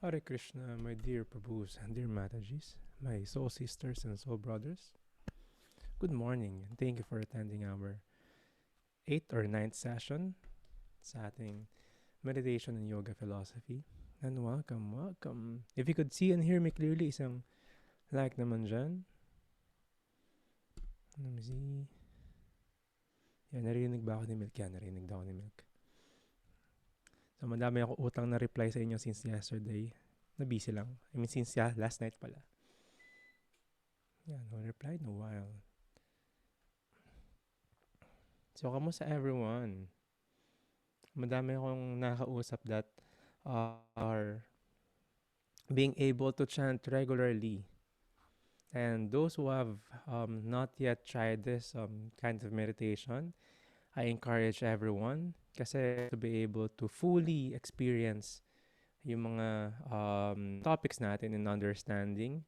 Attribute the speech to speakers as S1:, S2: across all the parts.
S1: Hare Krishna, my dear Prabhus and dear Matajis, my soul sisters and soul brothers. Good morning and thank you for attending our 8th or ninth session sa ating meditation and yoga philosophy. And welcome. If you could see and hear me clearly, isang like naman dyan. Let me see. Yan, narinig ba ako ni Milk? Yan, narinig daw ako ni Milk. So, madami ako utang na reply sa inyo since yesterday. Na-busy lang. Since last night pala. Yeah, no reply in a while. So, kamusta everyone? Madami akong nakausap that are being able to chant regularly. And those who have not yet tried this kind of meditation, I encourage everyone kasi to be able to fully experience yung mga topics natin in understanding,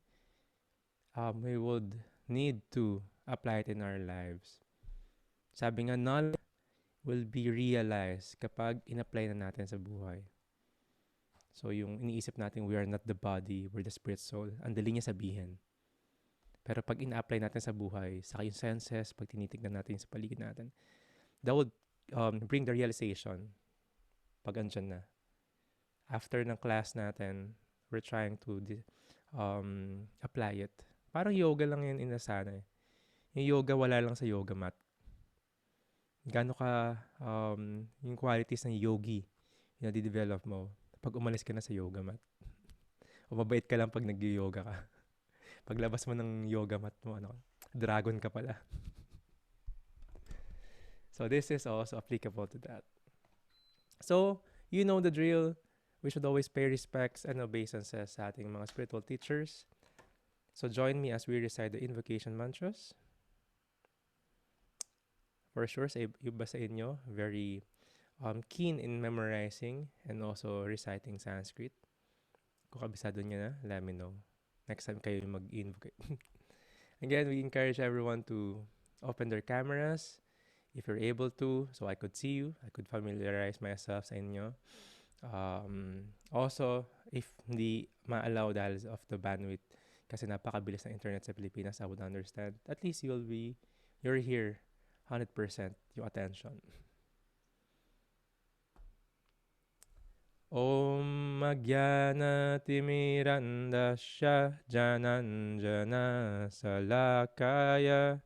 S1: we would need to apply it in our lives. Sabi nga, knowledge will be realized kapag in-apply na natin sa buhay. So yung iniisip natin, we are not the body, we're the spirit soul. Ang dali niya sabihin. Pero pag ina-apply natin sa buhay, sa yung senses, pag tinitignan natin sa paligid natin, that would bring the realization pag andyan na. After ng class natin, we're trying to apply it. Parang yoga lang yun inasanay. Yung yoga, wala lang sa yoga mat. Gaano ka yung qualities ng yogi na di-develop mo pag umalis ka na sa yoga mat. O mabait ka lang pag nag-yoga ka. Paglabas mo ng yoga mat mo, dragon ka pala. So this is also applicable to that. So, you know the drill. We should always pay respects and obeisances sa ating mga spiritual teachers. So join me as we recite the invocation mantras. For sure, sa iba sa inyo, very keen in memorizing and also reciting Sanskrit. Kung kabisado niya na, let me know. Next time kayo mag-invoke. Again, we encourage everyone to open their cameras if you're able to, so I could see you. I could familiarize myself sa inyo. Also, if hindi ma-allow dahil of the bandwidth, kasi napakabilis ng internet sa Pilipinas, I would understand. At least you're here 100% yung attention. Om Magyana Timirandasya Jananjana Salakaya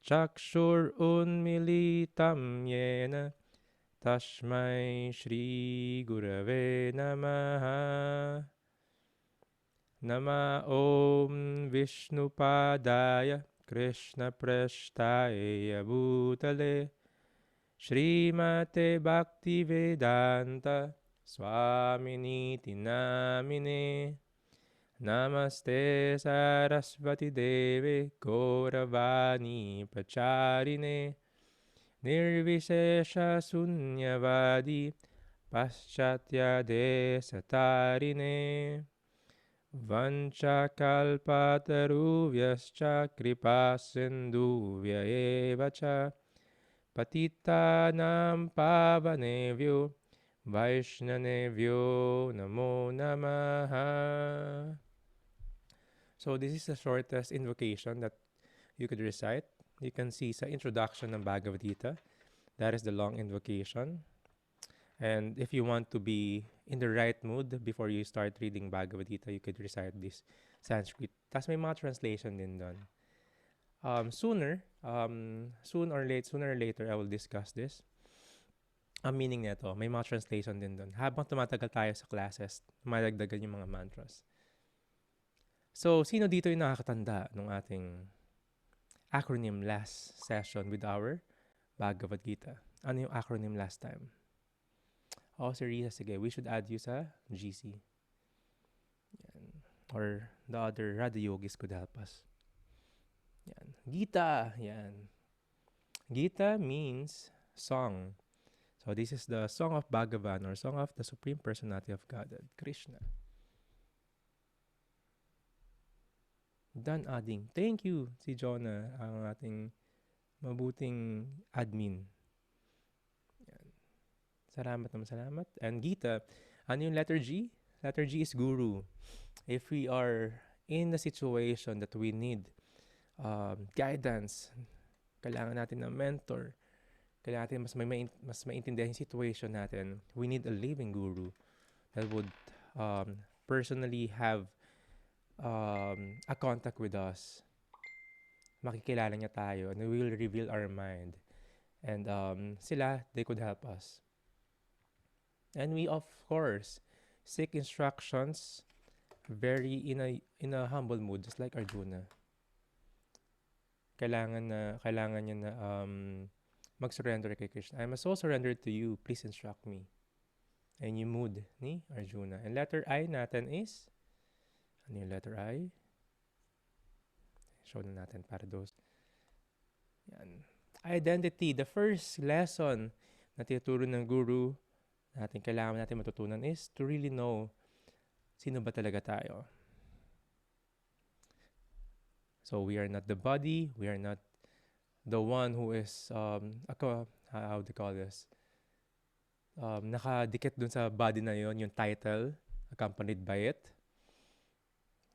S1: Chakshur Unmilitam Yena Tashmai Shri Gurave Namaha. Nama Om Vishnupadaya Krishna Prashtaya Bhutale Srimate Bhakti Vedanta Swaminiti Namine Namaste Sarasvati Deve Gauravani Pacharine Nirvishesha Sunyavadi Paschatya Desatarine Vanchakalpataruvhyascha kripasindhuvya evacha Patitanam pavanevyo Vaishnavevyo namo namaha. So this is the shortest invocation that you could recite. You can see sa introduction ng Bhagavad Gita. That is the long invocation. And if you want to be in the right mood before you start reading Bhagavad Gita, you could recite this Sanskrit. Tapos may mga translation din doon. Sooner or later, I will discuss this. Ang meaning nito, may mga translation din doon. Habang tumatagal tayo sa classes, madagdagan yung mga mantras. So, sino dito yung nakakatanda ng ating acronym last session with our Bhagavad Gita? Ano yung acronym last time? Si Risa, sige, we should add you sa GC. Yan. Or the other Radha Yogis could help us. Yan. Gita. Yan. Gita means song. So this is the Song of Bhagavan or Song of the Supreme Personality of Godhead, Krishna. Done adding. Thank you, si Jonah, ang ating mabuting admin. Yan. Salamat. And Gita, ano yung letter G? Letter G is guru. If we are in a situation that we need guidance, kailangan natin ng mentor, kailangan natin mas maintindihan yung situation natin, we need a living guru that would personally have a contact with us. Makikilala niya tayo and we will reveal our mind. And sila, they could help us. And we, of course, seek instructions very in a humble mood, just like Arjuna. Kailangan niya na mag-surrender kay Krishna. I am so surrendered to you. Please instruct me. And yung mood ni Arjuna. And letter I natin is, ano yung letter I? Show na natin para those. Yan. Identity. The first lesson na tinuturo ng guru kailangan natin matutunan is to really know sino ba talaga tayo. So we are not the body. We are not the one who is, how do you call this? Nakadikit dun sa body na yon, yung title, accompanied by it.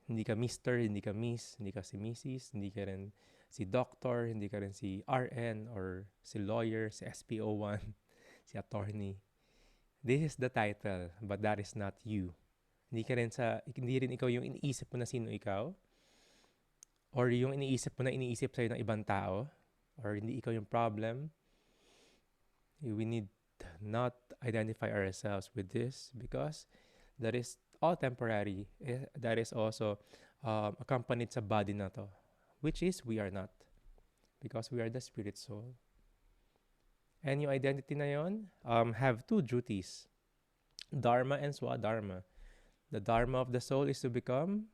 S1: Hindi ka Mr., hindi ka Miss, hindi ka si Mrs., hindi ka rin si Doctor, hindi ka rin si RN or si lawyer, si SPO1, si attorney. This is the title, but that is not you. Hindi rin ikaw yung iniisip mo na sino ikaw, or yung iniisip mo na iniisip sa'yo ng ibang tao, or hindi ikaw yung problem. We need not identify ourselves with this because that is all temporary. That is also accompanied sa body na to, which is we are not, because we are the spirit soul. And yung identity na yon have two duties, Dharma and Swadharma. The Dharma of the soul is to become,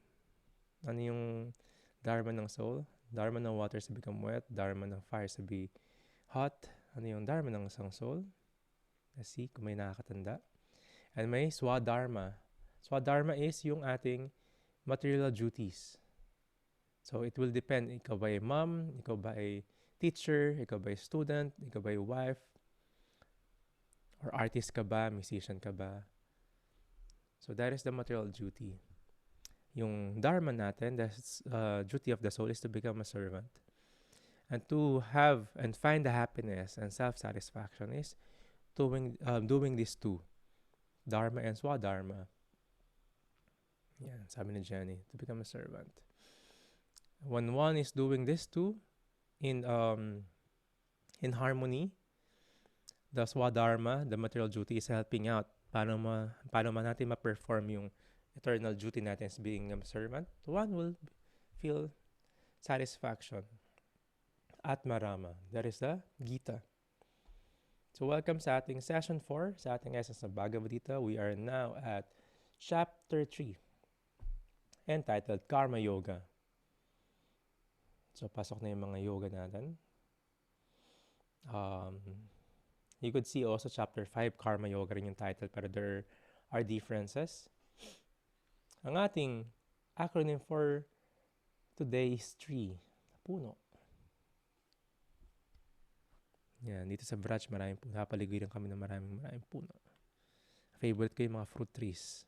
S1: ano yung Dharma ng soul? Dharma ng water is to become wet. Dharma ng fire is to be hot. Ano yung Dharma ng isang soul? Let's see kung may nakakatanda. And may Swadharma. Swadharma is yung ating material duties. So it will depend. Ikaw ba ay mom? Ikaw ba ay teacher? Ikaw ba ay student? Ikaw ba ay wife? Or artist ka ba? Musician ka ba? So that is the material duty. Yung dharma natin, the duty of the soul is to become a servant. And to have and find the happiness and self-satisfaction is doing these two, Dharma and Swadharma. Yan, sabi ni Jenny, to become a servant. When one is doing this two in harmony, the Swadharma, the material duty, is helping out. Paano natin ma-perform yung eternal duty natin as being a servant? One will feel satisfaction. Atmarama. That is the Gita. So welcome sa ating session 4, sa ating essence ng Bhagavad Gita. We are now at chapter 3, entitled Karma Yoga. So pasok na yung mga yoga natin. You could see also chapter 5, Karma Yoga rin yung title, pero there are differences. Ang ating acronym for today is tree, puno. Yan, dito sa Braj, maraming puno. Napaligiran kami ng maraming puno. Favorite ko yung mga fruit trees.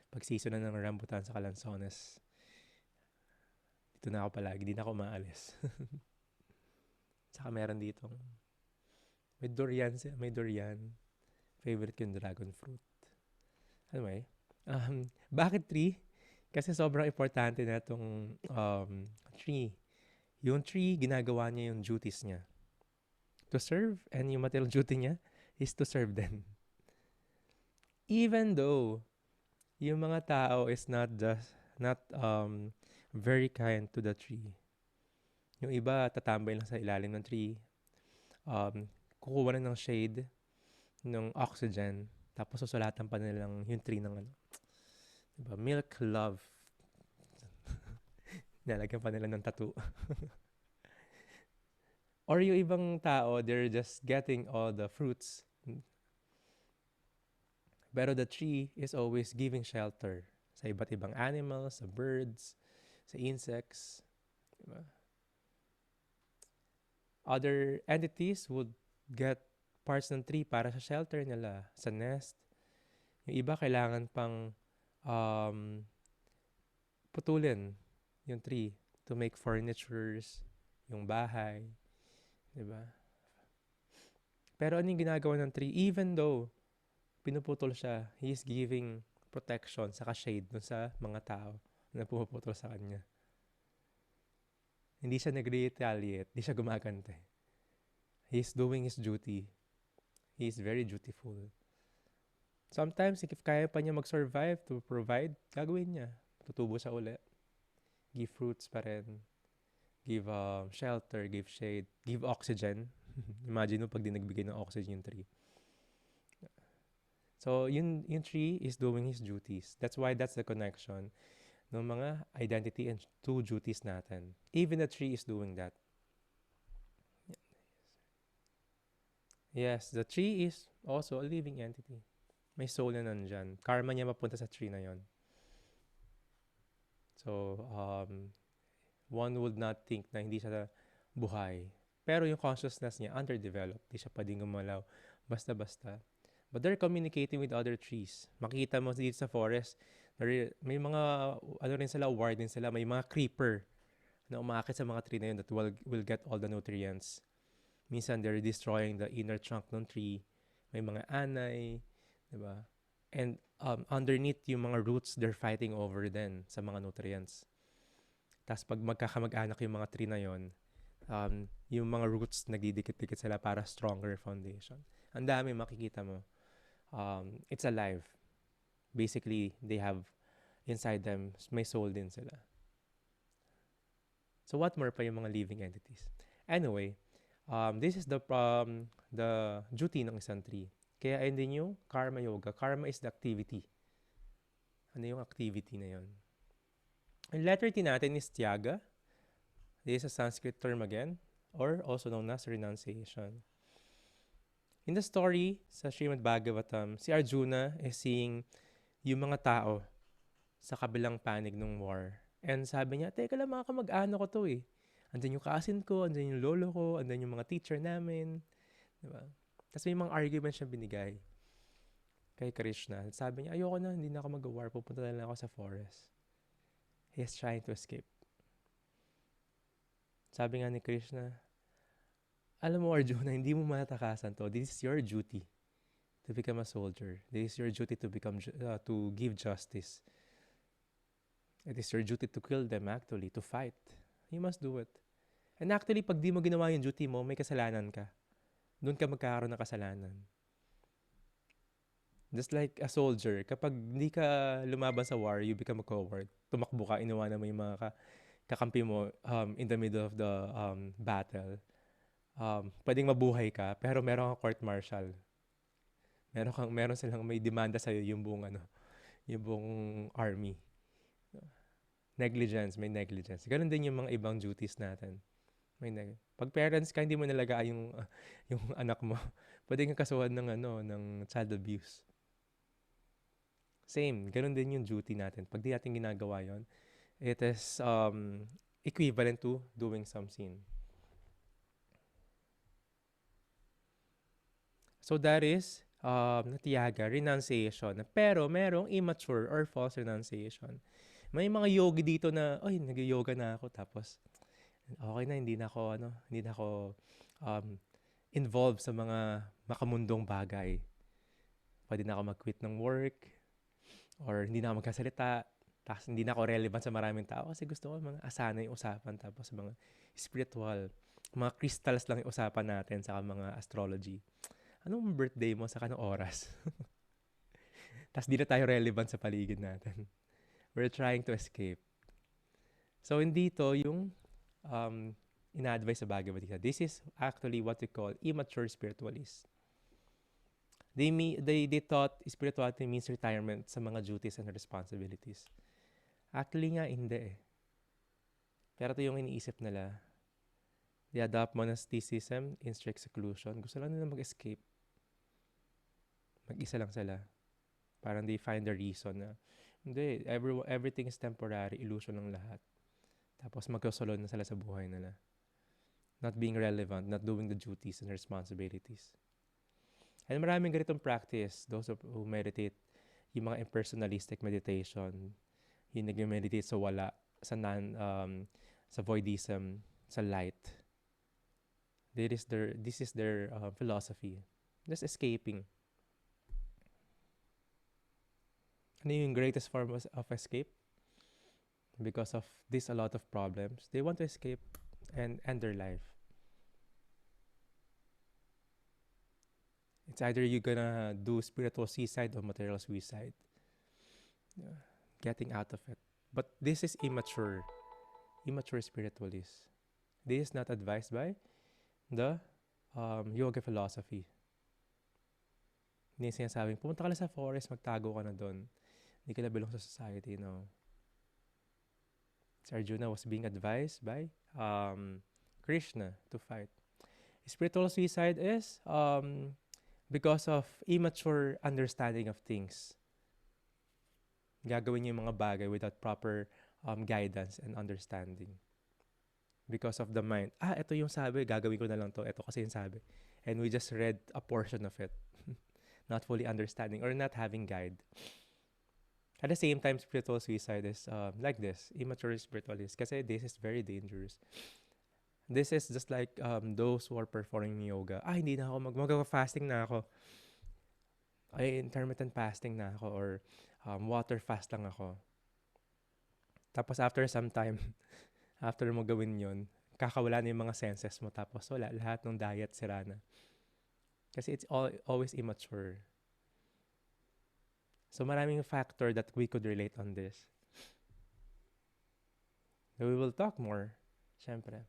S1: Pag season na ng rambutan sa Calanzones, dito na ako palagi. Di na ako maalis. Saka meron dito. May durian. Favorite ko yung dragon fruit. Anyway, bakit tree? Kasi sobrang importante na itong tree. Yung tree, ginagawa niya yung duties niya. To serve, and yung material duty niya is to serve them. Even though yung mga tao is not very kind to the tree. Yung iba, tatambay lang sa ilalim ng tree. Kukuha na ng shade, ng oxygen, tapos susulatan pa nilang yung tree ng diba? Milk, love. Nalagyan pa nila ng tattoo. Or yung ibang tao, they're just getting all the fruits. Pero the tree is always giving shelter sa iba't ibang animals, sa birds, sa insects. Diba? Other entities would get parts ng tree para sa shelter nila, sa nest. Yung iba kailangan pang um, putulin yung tree to make furnitures, yung bahay, di ba? Pero ano yung ginagawa ng tree? Even though pinuputol siya, he is giving protection saka shade dun sa mga tao na pumuputol sa kanya. Hindi siya nag-retaliate, hindi siya gumagante. He is doing his duty. He is very dutiful. Sometimes, if kaya pa niya mag-survive to provide, gagawin niya. Tutubo siya ulit. Give fruits pa rin. Give shelter, give shade, give oxygen. Imagine mo pag di nagbigay ng oxygen yung tree. So, yung tree is doing his duties. That's why that's the connection ng mga identity and two duties natin. Even the tree is doing that. Yes, the tree is also a living entity. May soul na nandyan. Karma niya mapunta sa tree na yon. So, one would not think na hindi siya buhay. Pero yung consciousness niya, underdeveloped. Hindi siya pwedeng gumalaw basta-basta. But they're communicating with other trees. Makita mo dito sa forest, may mga, ano rin sila, ward din sila. May mga creeper na umaakit sa mga tree na yun that will get all the nutrients. Minsan, they're destroying the inner trunk ng tree. May mga anay, diba? And underneath yung mga roots, they're fighting over din sa mga nutrients. Tapos pag magkakamag-anak yung mga tree na yon, yung mga roots nagdidikit-dikit sila para stronger foundation. Ang dami makikita mo. It's alive. Basically, they have inside them, may soul din sila. So what more pa yung mga living entities? Anyway, this is the duty ng isang tree. Kaya ayun din yung karma yoga. Karma is the activity. Ano yung activity na yon? Ang letter T natin is Tyaga. This is a Sanskrit term again, or also known as renunciation. In the story sa Srimad Bhagavatam, si Arjuna is seeing yung mga tao sa kabilang panig ng war. And sabi niya, teka lang mga kamag-ano ko to eh. Andun yung kaasin ko, andun yung lolo ko, andun yung mga teacher namin. Diba? Tapos may mga arguments siya binigay kay Krishna. Sabi niya, ayoko na, hindi na ako mag-war, pupunta na lang ako sa forest. He is trying to escape. Sabi nga ni Krishna, alam mo Arjuna, hindi mo matakasan to. This is your duty to become a soldier. This is your duty to give justice. It is your duty to kill them actually, to fight. You must do it. And actually, pag di mo ginawa yung duty mo, may kasalanan ka. Doon ka magkakaroon ng kasalanan. Just like a soldier, kapag hindi ka lumaban sa war, you become a coward. Tumakbo ka, iniwanan mo yung mga kakampi mo in the middle of the battle. Pwedeng mabuhay ka, pero meron kang court martial. Meron silang may demanda sa yung buong army. Negligence, may negligence. Ganun din yung mga ibang duties natin. Pag parents ka, hindi mo nalagaan yung anak mo, pwede kang kasuhan ng child abuse. Same, ganun din yung duty natin. Pag di natin ginagawa yon, it is equivalent to doing some sin. So that is natiyaga, renunciation. Pero merong immature or false renunciation. May mga yogi dito na, nag-yoga na ako, tapos okay na, hindi na ako involved sa mga makamundong bagay. Pwede na ako mag-quit ng work, or hindi na ako magkasalita, tapos hindi na ako relevant sa maraming tao kasi gusto ko mga asana yung usapan, tapos mga spiritual, mga crystals lang yung usapan natin sa mga astrology. Anong birthday mo sa kanong oras? Tapos di na tayo relevant sa paligid natin. We're trying to escape. So, hindi to yung ina-advise sa Bhagavad Gita. This is actually what we call immature spiritualists. They thought spirituality means retirement sa mga duties and responsibilities. Actually nga, hindi eh. Pero ito yung iniisip nila. They adopt monasticism in strict seclusion. Gusto lang nila mag-escape. Mag-isa lang sila. Parang they find the reason na hindi, everything is temporary, illusion ng lahat. Tapos magkasulod na sila sa buhay nila. Not being relevant, not doing the duties and responsibilities. And maraming ganitong practice, those who meditate, yung mga impersonalistic meditation, yung nag-meditate sa wala, sa voidism, sa light. This is their philosophy. Just escaping. Ano yung greatest form of escape? Because of this a lot of problems, they want to escape and end their life. It's either you're gonna do spiritual suicide or material suicide. Yeah. Getting out of it. But this is immature spiritualists. This is not advised by the yoga philosophy. Hindi sinasabing, pumunta ka lang sa forest, magtago ka na doon. Hindi ka na belong sa society, no? Si Arjuna was being advised by Krishna to fight. Spiritual suicide is because of immature understanding of things. Gagawin niyo yung mga bagay without proper guidance and understanding. Because of the mind. Ito yung sabi, gagawin ko na lang to. Ito kasi yung sabi. And we just read a portion of it. Not fully understanding or not having guide. At the same time, spiritual suicide is like this. Immature spiritualists. Kasi this is very dangerous. This is just like those who are performing yoga. Hindi na ako mag-fasting na ako. Intermittent fasting na ako or water fast lang ako. Tapos after some time, after mo gawin yun, kakawala na yung mga senses mo. Tapos wala, lahat ng diet sira na. Kasi it's always immature. So maraming factor that we could relate on this. We will talk more, syempre.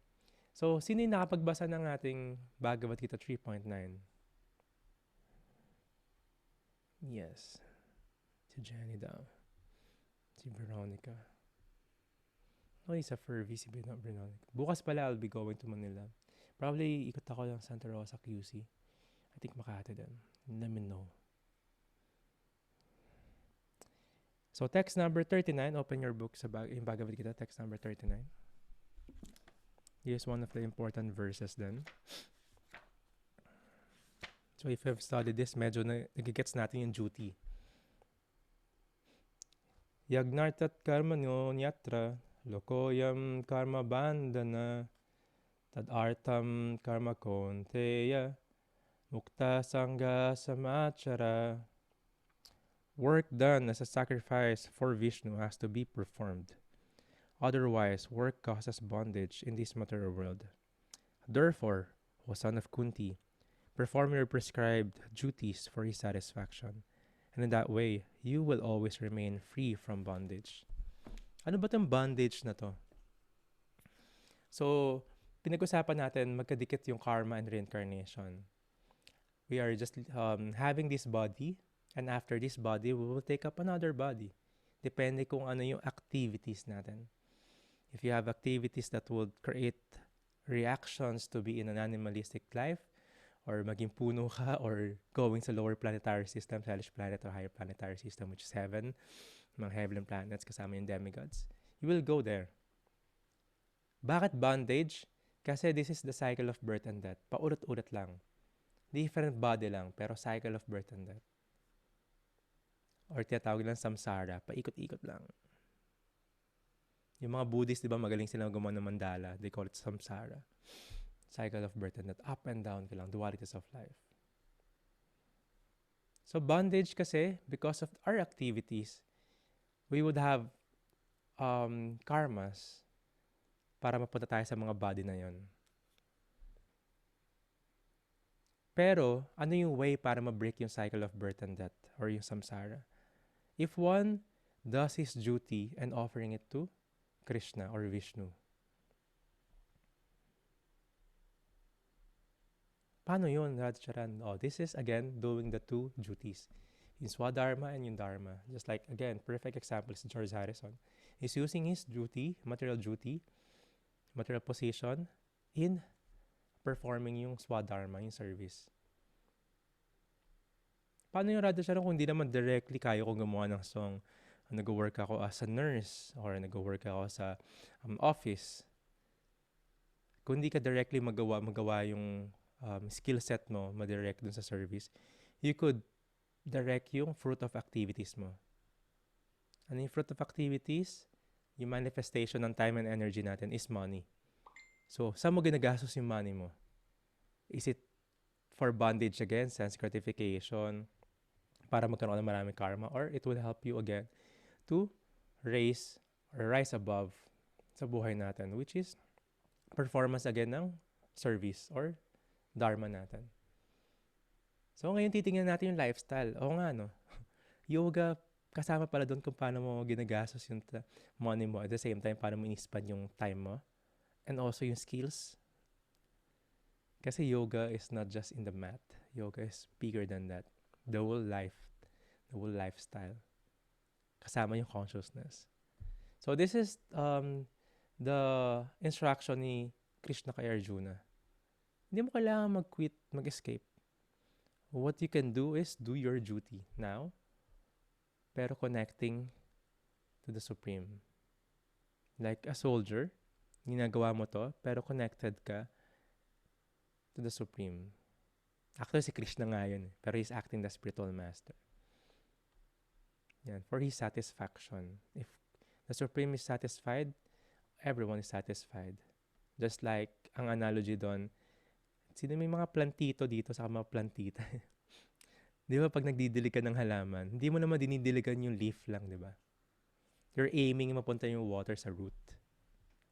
S1: So, sino yung nakapagbasa ng ating Bhagavad Gita 3.9? Yes. Si Jenny daw. Si Veronica. Sa Furby, si Veronica. Bukas pala, I'll be going to Manila. Probably, ikot ako ng Santa Rosa, QC. I think Makati din. Let me know. So, text number 39. Open your book sa Bhagavad Gita, text number 39. Here's one of the important verses then. So if you've studied this, medyo nagigets natin yung duty. Yagnartat karma nyo nyatra, lokoyam karma bandana, tad artam karma konteya, mukta sangha samachara. Work done as a sacrifice for Vishnu has to be performed. Otherwise, work causes bondage in this material world. Therefore, O son of Kunti, perform your prescribed duties for his satisfaction, and in that way, you will always remain free from bondage. Ano ba itong bondage na to? So, pinag-usapan natin magkadikit yung karma and reincarnation. We are just having this body, and after this body, we will take up another body. Depende kung ano yung activities natin. If you have activities that would create reactions to be in an animalistic life, or maging puno ka, or going sa lower planetary system, hellish planet or higher planetary system, which is heaven, mga heavenly planets kasama yung demigods, you will go there. Bakit bondage? Kasi this is the cycle of birth and death. Paulit-ulit lang. Different body lang, pero cycle of birth and death. Or tinatawag lang samsara, paikot-ikot lang. Yung mga Buddhist, di ba, magaling silang gumawa ng mandala. They call it samsara. Cycle of birth and death. Up and down ka lang. Dualities of life. So, bondage kasi, because of our activities, we would have karmas para mapunta tayo sa mga body na yon. Pero, ano yung way para ma-break yung cycle of birth and death or yung samsara? If one does his duty and offering it to Krishna or Vishnu. Paano yun, Radcharan? This is, again, doing the two duties. Yung Swadharma and yung Dharma. Just like, again, perfect example is George Harrison. He's using his duty, material position, in performing yung Swadharma, yung service. Paano yung Radcharan kung hindi naman directly kayo kung gumawa ng song? Nag-work ako as a nurse or nag-work ako sa office. Kung hindi ka directly magawa yung skill set mo, madirect dun sa service, you could direct yung fruit of activities mo. Ano yung fruit of activities? Yung manifestation ng time and energy natin is money. So, saan mo ginagastos yung money mo? Is it for bondage again, sense gratification, para magkaroon ng maraming karma, or it will help you again to raise or rise above sa buhay natin, which is performance again ng service or dharma natin. So, ngayon titingnan natin yung lifestyle. Oo nga, no? Yoga, kasama pala doon kung paano mo ginagastos yung money mo. At the same time, paano mo in-spend yung time mo. And also yung skills. Kasi yoga is not just in the mat. Yoga is bigger than that. The whole life. The whole lifestyle. Kasama yung consciousness. So, this is the instruction ni Krishna kay Arjuna. Hindi mo kailangan mag-quit, mag-escape. What you can do is do your duty now, pero connecting to the Supreme. Like a soldier, ginagawa mo to, pero connected ka to the Supreme. Actually, si Krishna nga yun, pero he's acting the spiritual master. Yan, for his satisfaction. If the Supreme is satisfied, everyone is satisfied. Just like, ang analogy doon, sino may mga plantito dito sa mga plantita? Di ba pag nagdidilig ka ng halaman, hindi mo naman dinidiligan yung leaf lang, di ba? You're aiming mapunta yung water sa root.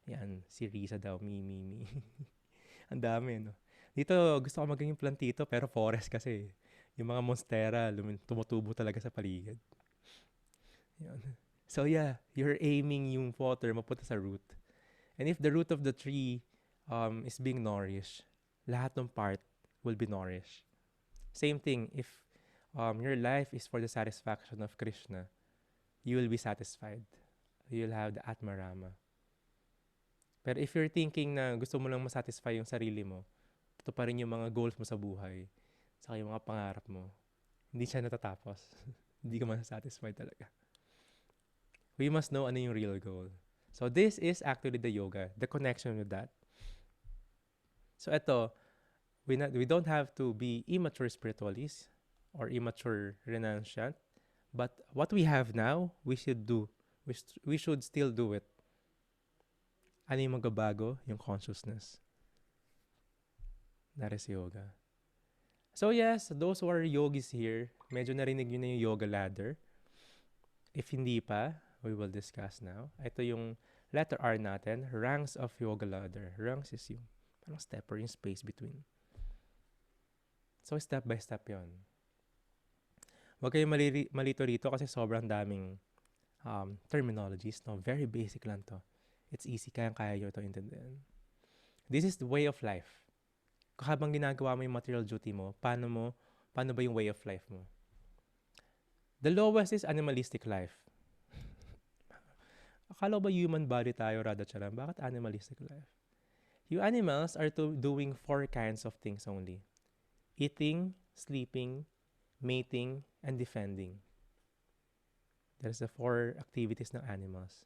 S1: Yan, si Risa daw, me. Ang dami, no? Dito, gusto ko maging plantito, pero forest kasi. Yung mga monstera, tumutubo talaga sa paligid. Yan. So yeah, you're aiming yung water mapunta sa root. And if the root of the tree is being nourished, lahat ng part will be nourished. Same thing, if your life is for the satisfaction of Krishna, you will be satisfied. You'll have the Atmarama. Pero if you're thinking na gusto mo lang masatisfy yung sarili mo, ito pa rin yung mga goals mo sa buhay, saka yung mga pangarap mo, hindi siya natatapos. Hindi ka masasatisfy talaga. We must know ano yung real goal. So this is actually the yoga, the connection with that. So ito, we don't have to be immature spiritualists or immature renunciant, but what we have now, we should do. We should still do it. Ano yung magbabago? Yung consciousness. That is yoga. So yes, those who are yogis here, medyo narinig nyo na yung yoga ladder. If hindi pa, we will discuss now. Ito yung letter R natin, rungs of yoga ladder. Rungs is yung parang step or yung space between. So step by step yon. Huwag kayong malito rito kasi sobrang daming terminologies. No? Very basic lang to. It's easy, kaya nyo ito intindihan. This is the way of life. Habang ginagawa mo yung material duty mo, paano ba yung way of life mo? The lowest is animalistic life. Akala ba human body tayo, Radhacharan? Bakit animalistic life? You animals are doing 4 kinds of things only. Eating, sleeping, mating, and defending. There's the 4 activities ng animals.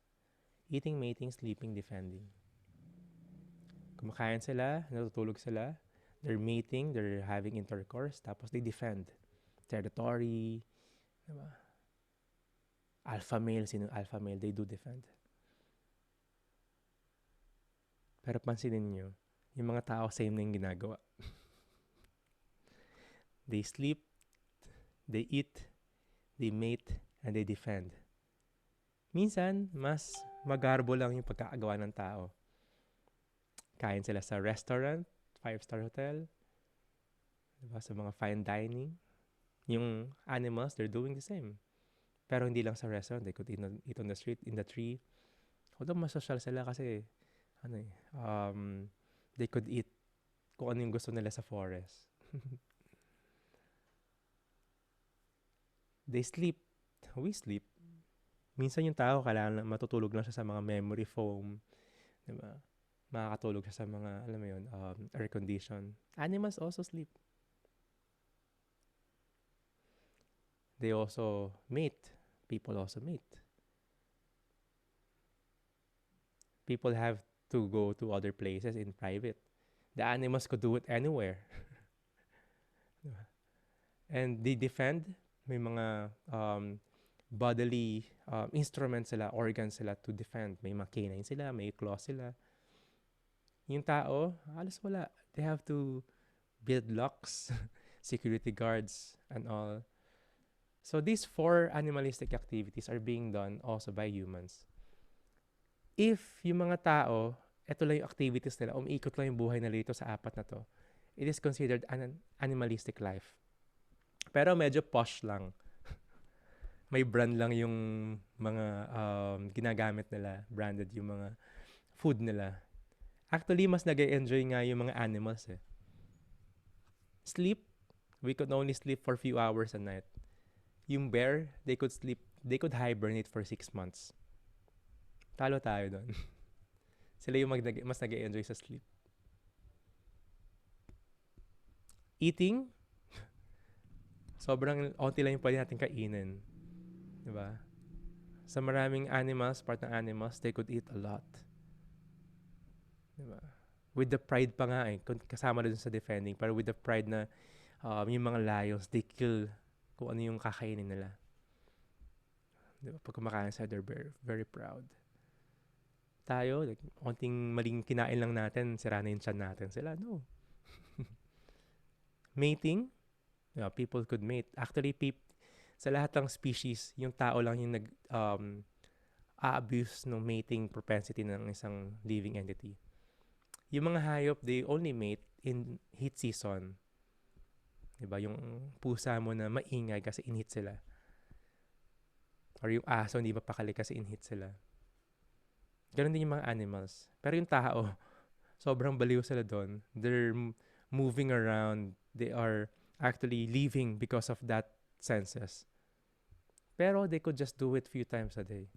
S1: Eating, mating, sleeping, defending. Kumakain sila, natutulog sila, they're mating, they're having intercourse, tapos they defend. Territory, diba? Alpha male, sino alpha male, they do defend. Pero pansinin nyo, yung mga tao same na yung ginagawa. They sleep, they eat, they mate, and they defend. Minsan, mas magarbo lang yung pagkakagawa ng tao. Kain sila sa restaurant, 5-star hotel, diba, sa mga fine dining. Yung animals, they're doing the same. Pero hindi lang sa restaurant, they could eat on the street, in the tree. Although mas social sila kasi, they could eat kung ano yung gusto nila sa forest. They sleep. We sleep. Minsan yung tao, kailangan matutulog lang siya sa mga memory foam. Diba? Makakatulog siya sa mga, alam mo yun, air condition. Animals also sleep. They also mate. People also mate. People have to go to other places in private. The animals could do it anywhere. And they defend. May mga bodily instruments sila, organs sila to defend. May mga canine sila, may claws sila. Yung tao, halos wala. They have to build locks, security guards, and all. So these four animalistic activities are being done also by humans. If yung mga tao, ito lang yung activities nila, umiikot lang yung buhay nila dito sa apat na to, it is considered an animalistic life. Pero medyo posh lang. May brand lang yung mga ginagamit nila, branded yung mga food nila. Actually, mas nag-enjoy nga yung mga animals eh. Sleep, we could only sleep for few hours a night. Yung bear, they could hibernate for 6 months. Talo tayo doon. Sila yung mas nag-enjoy sa sleep. Eating, sobrang onti lang yung pwede natin kainin. Diba? Sa maraming animals, part ng animals, they could eat a lot. Diba? With the pride pa nga eh, kasama na dun sa defending, pero with the pride na yung mga lions, they kill kung ano yung kakainin nila. Diba? Pag kumakain sila, they're very, very proud. Tayo, like, onting maling kinain lang natin, sira na yung tiyan natin. Sila, no. Mating, people could mate. Actually, sa lahat ng species, yung tao lang yung a-abuse ng mating propensity ng isang living entity. Yung mga hayop, they only mate in heat season. Diba? Yung pusa mo na maingay kasi in-heat sila. Or yung aso, hindi mapakali kasi in-heat sila. Ganon din yung mga animals. Pero yung tao, sobrang baliw sila doon. They're moving around. They are actually living because of that senses. Pero they could just do it few times a day.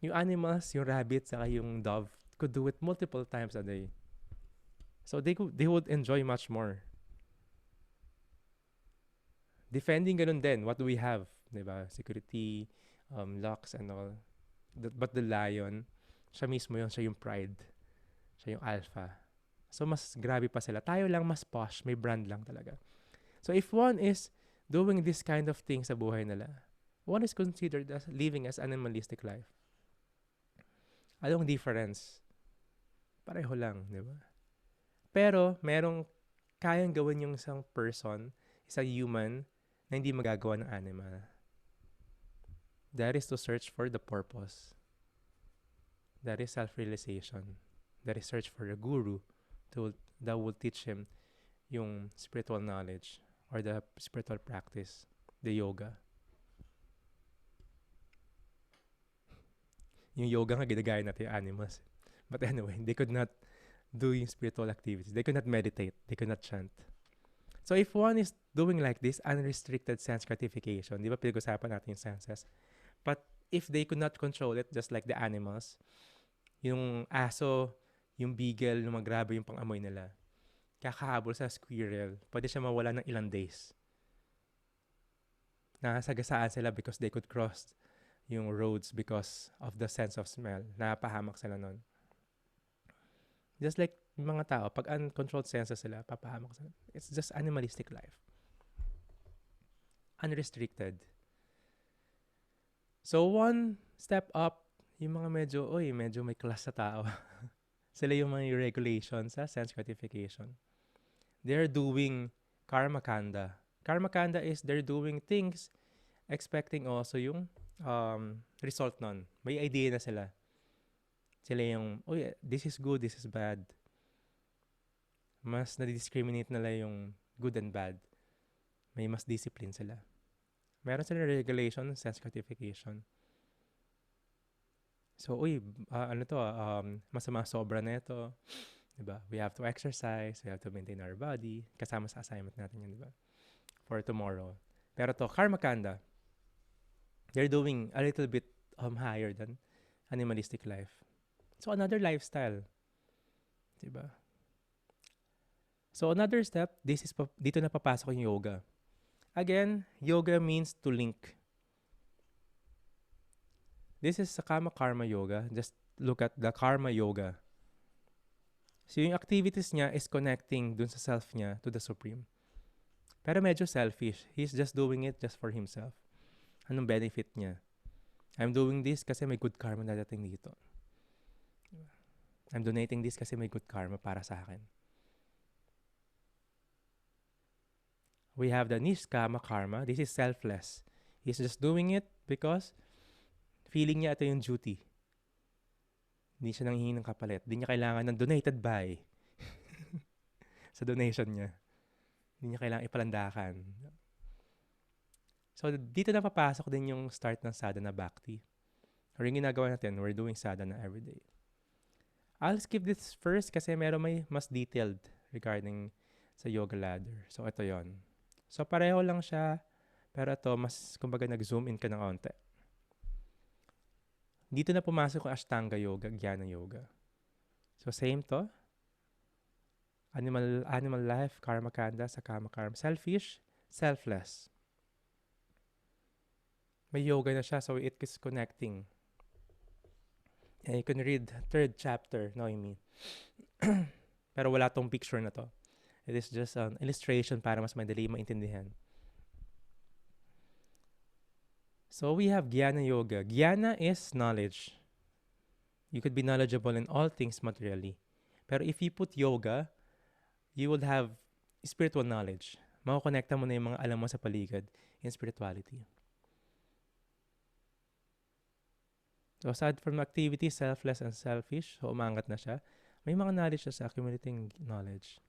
S1: Yung animals, yung rabbit, saka yung dove, could do it multiple times a day. So they would enjoy much more. Defending, ganun din. What do we have? Diba? Security, locks and all. But the lion, siya mismo yun, siya yung pride. Siya yung alpha. So mas grabe pa sila. Tayo lang mas posh, may brand lang talaga. So if one is doing this kind of thing sa buhay nila, one is considered as living as animalistic life. Anong difference? Pareho lang, di ba? Pero merong kayang gawin yung isang person, isang human, na hindi magagawa ng animal. That is to search for the purpose. That is self-realization. That is search for a guru that will teach him yung spiritual knowledge or the spiritual practice, the yoga. Yung yoga nga ginagaya natin yung animals. But anyway, they could not do yung spiritual activities. They could not meditate. They could not chant. So if one is doing like this, unrestricted sense gratification, di ba pinag-usapan natin yung senses? But if they could not control it, just like the animals, yung aso, yung beagle, yung magrabe yung pang-amoy nila, kakahabol sa squirrel, pwede siya mawala ng ilang days. Nakasagasaan sila because they could cross yung roads because of the sense of smell. Napahamak sila nun. Just like yung mga tao, pag uncontrolled senses sila, papahamak sila. It's just animalistic life. Unrestricted. So one step up, yung mga medyo may class sa tao. Sila yung mga regulations sa sense gratification. They're doing karma kanda. Karma kanda is they're doing things expecting also yung result nun. May idea na sila. Sila yung, this is good, this is bad. Mas na-discriminate nila yung good and bad. May mas discipline sila. Meron sila regulation, sense gratification. So, masama sobra na ito. Diba? We have to exercise, we have to maintain our body. Kasama sa assignment natin yun, diba? For tomorrow. Pero to, karma kanda, they're doing a little bit higher than animalistic life. So, another lifestyle. Diba? So, another step, dito na papasok yung yoga. Again, yoga means to link. This is Sakama Karma Yoga. Just look at the Karma Yoga. So, yung activities niya is connecting dun sa self niya to the Supreme. Pero medyo selfish. He's just doing it just for himself. Anong benefit niya? I'm doing this kasi may good karma dadating dito. I'm donating this kasi may good karma para sa akin. We have the niskama karma. This is selfless. He's just doing it because feeling niya ito yung duty. Hindi siya nanghihingi ng kapalit. Hindi niya kailangan ng donated by sa donation niya. Hindi niya kailangan ipalandakan. So, dito na papasok din yung start ng sadhana bhakti. Or yung ginagawa natin, we're doing sadhana every day. I'll skip this first kasi may mas detailed regarding sa yoga ladder. So, ito yon. So, pareho lang siya. Pero ito, mas kumbaga nag-zoom in ka ng onte. Dito na pumasok ang Ashtanga Yoga, Jnana Yoga. So, same to. Animal life, karma kanda, sa kama karma. Selfish, selfless. May yoga na siya, so it is connecting. And you can read 3rd chapter, Noemi. Pero wala tong picture na to. It is just an illustration para mas madali maintindihan. So we have Jnana Yoga. Jnana is knowledge. You could be knowledgeable in all things materially. Pero if you put yoga, you would have spiritual knowledge. Makukonekta mo na yung mga alam mo sa paligid in spirituality. So aside from activity, selfless and selfish, so umangat na siya, may mga knowledge siya sa accumulating knowledge.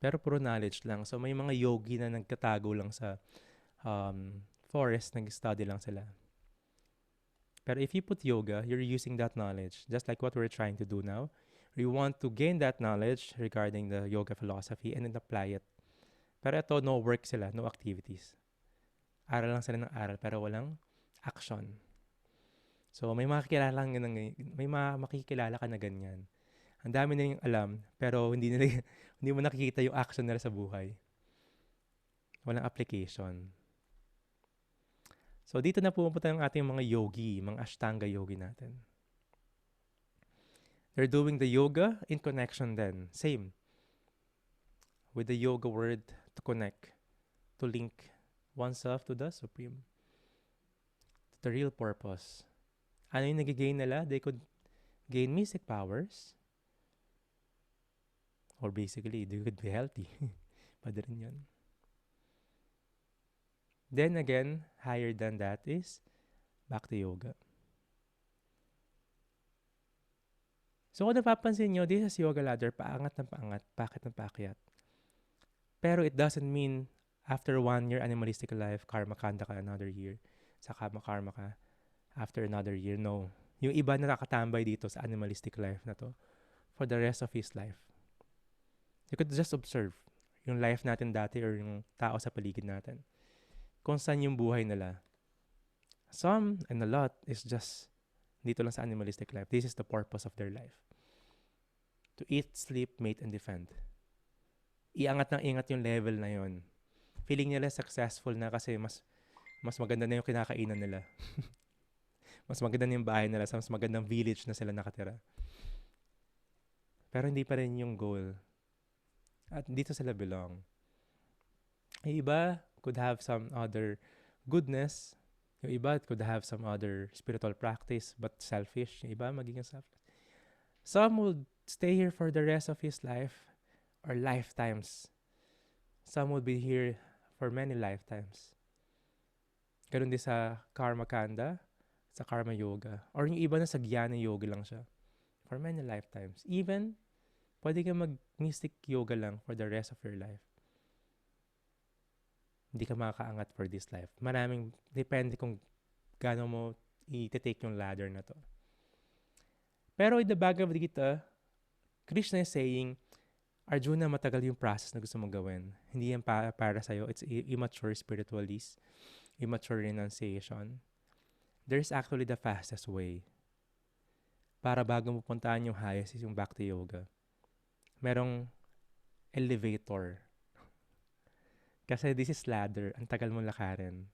S1: Pero puro knowledge lang. So may mga yogi na nagkatago lang sa forest, nag-study lang sila. Pero if you put yoga, you're using that knowledge, just like what we're trying to do now. We want to gain that knowledge regarding the yoga philosophy and then apply it. Pero ito, no work sila, no activities. Aral lang sila ng aral, pero walang action. So, may makikilala ka na ganyan. Ang dami na yung alam, pero hindi mo nakikita yung action nila sa buhay. Walang application. So, dito na pumunta yung ating mga yogi, mga Ashtanga yogi natin. They're doing the yoga in connection then. Same. With the yoga word to connect, to link oneself to the Supreme. To the real purpose. Ano yung nagigain nila? They could gain mystic powers. Or basically, they could be healthy. Pwede rin yun. Then again, higher than that is Bhakti Yoga. So kung napapansin nyo, this is yoga ladder, paangat ng paangat, pakit ng pakyat. Pero it doesn't mean after 1 year animalistic life, karma kanda ka another year. Sa karma ka after another year. No. Yung iba na nakatambay dito sa animalistic life na to for the rest of his life. You could just observe yung life natin dati or yung tao sa paligid natin. Kung saan yung buhay nila. Some and a lot is just dito lang sa animalistic life. This is the purpose of their life. To eat, sleep, mate, and defend. Iangat ng ingat yung level na yon. Feeling nila successful na kasi mas maganda na yung kinakainan nila. Mas maganda na yung bahay nila, mas magandang village na sila nakatira. Pero hindi pa rin yung goal. At dito sila belong. Yung iba could have some other goodness. Yung iba could have some other spiritual practice but selfish. Yung iba magiging selfless. Some would stay here for the rest of his life or lifetimes. Some would be here for many lifetimes. Ganun din sa Karma Kanda, sa Karma Yoga. Or yung iba na sa Jnana Yoga lang siya. For many lifetimes. Even, pwede ka mag-mystic yoga lang for the rest of your life. Hindi ka makakaangat for this life. Maraming, depende kung gaano mo i-take yung ladder na to. Pero in the Bhagavad Gita, Krishna is saying, Arjuna, matagal yung process na gusto mong gawin. Hindi yan para sa'yo. It's immature spiritualist, immature renunciation. There's actually the fastest way. Para bago mo puntaan yung highest is yung Bhakti Yoga. Merong elevator. Kasi this is ladder. Ang tagal mong lakarin.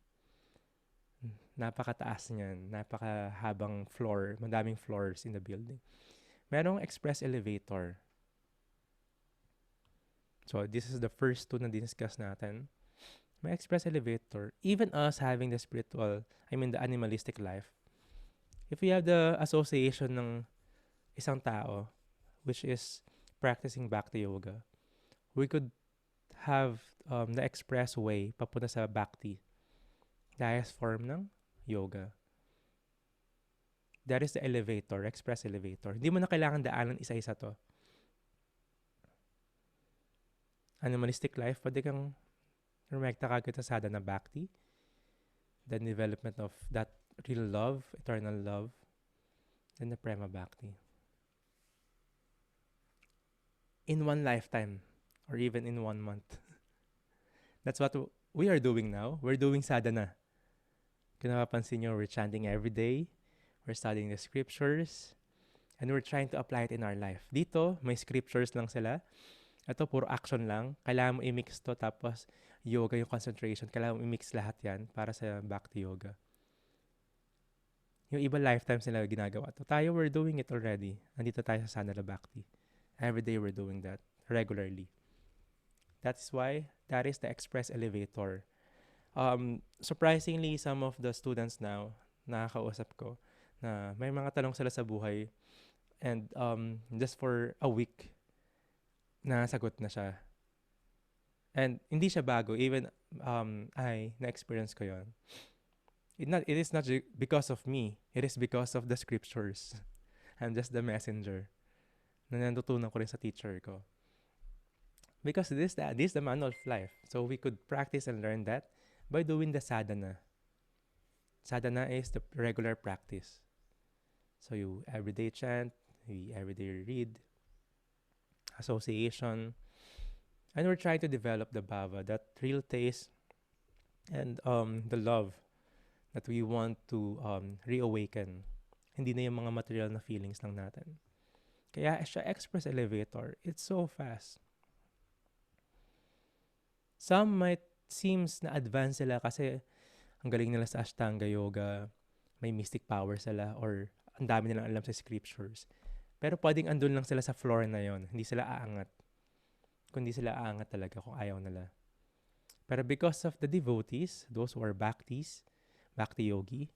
S1: Napakataas niyan. Napakahabang floor. Madaming floors in the building. Merong express elevator. So this is the first two na discuss natin. May express elevator. Even us having the spiritual, the animalistic life, if we have the association ng isang tao, which is practicing Bhakti Yoga, we could have the expressway papunta sa Bhakti. The highest form ng yoga. That is the elevator, express elevator. Hindi mo na kailangan daanan isa-isa to. Animalistic life, pwede kang rumekta kagad sa sadhana Bhakti. The development of that real love, eternal love, then the Prema Bhakti. In one lifetime, or even in 1 month. That's what we are doing now. We're doing sadhana. Kung napapansin nyo, we're chanting every day. We're studying the scriptures. And we're trying to apply it in our life. Dito, may scriptures lang sila. Ito, puro action lang. Kailangan mo i-mix to. Tapos, yoga yung concentration. Kailangan mo i-mix lahat yan para sa Bhakti Yoga. Yung iba lifetimes nila ginagawa to. Tayo, we're doing it already. Andito tayo sa Sanala Bhakti. Every day, we're doing that regularly. That's why that is the express elevator. Surprisingly, some of the students now, nakakausap ko, na may mga tanong sila sa buhay and just for a week, nasagot na siya. And hindi siya bago. Even na-experience ko yon. It is not because of me. It is because of the scriptures. I'm just the messenger. Na natutunan ko rin sa teacher ko. Because this is the manual of life. So we could practice and learn that by doing the sadhana. Sadhana is the regular practice. So you everyday chant, you everyday read, association, and we're trying to develop the bhava, that real taste and the love that we want to reawaken. Hindi na yung mga material na feelings lang natin. Kaya siya express elevator, it's so fast. Some might seems na advanced sila kasi ang galing nila sa Ashtanga Yoga, may mystic power sila, or ang dami nilang alam sa scriptures. Pero pwedeng andun lang sila sa floor na yon, hindi sila aangat. Kundi sila aangat talaga kung ayaw nila. Pero because of the devotees, those who are bhaktis, bhakti yogi,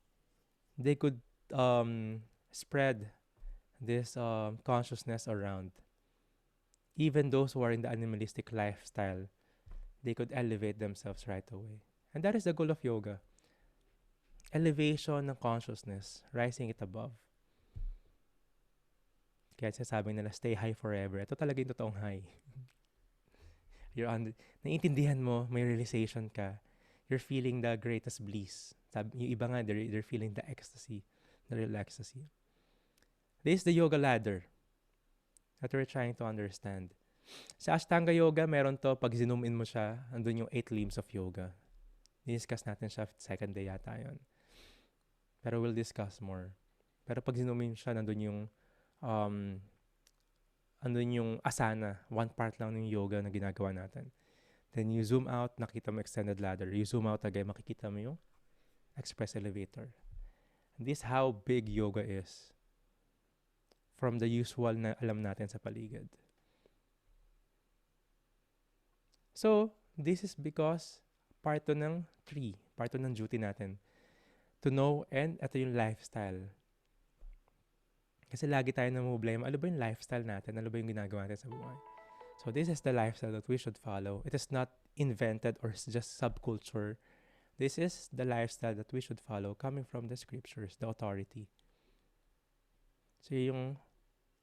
S1: they could spread this consciousness around. Even those who are in the animalistic lifestyle, they could elevate themselves right away. And that is the goal of yoga. Elevation ng consciousness, rising it above. Kaya sasabi nila, stay high forever. Ito talaga yung totoong high. Naiintindihan mo, may realization ka. You're feeling the greatest bliss. Yung iba nga, they're feeling the ecstasy, the real ecstasy. This is the yoga ladder that we're trying to understand. Sa Ashtanga Yoga, meron to, pag zoom in mo siya, andun yung 8 limbs of yoga. Discuss natin siya, second day yata yun. Pero we'll discuss more. Pero pag zoom in siya, nandun yung asana, one part lang ng yoga na ginagawa natin. Then you zoom out, nakita mo extended ladder. You zoom out again, makikita mo yung express elevator. And this is how big yoga is from the usual na alam natin sa paligid. So, this is because part to ng tree, part to ng duty natin to know, and ito yung lifestyle. Kasi lagi tayo namumblema, ano ba yung lifestyle natin? Ano ba yung ginagawa natin sa buhay? So, this is the lifestyle that we should follow. It is not invented or just subculture. This is the lifestyle that we should follow coming from the scriptures, the authority. So, yung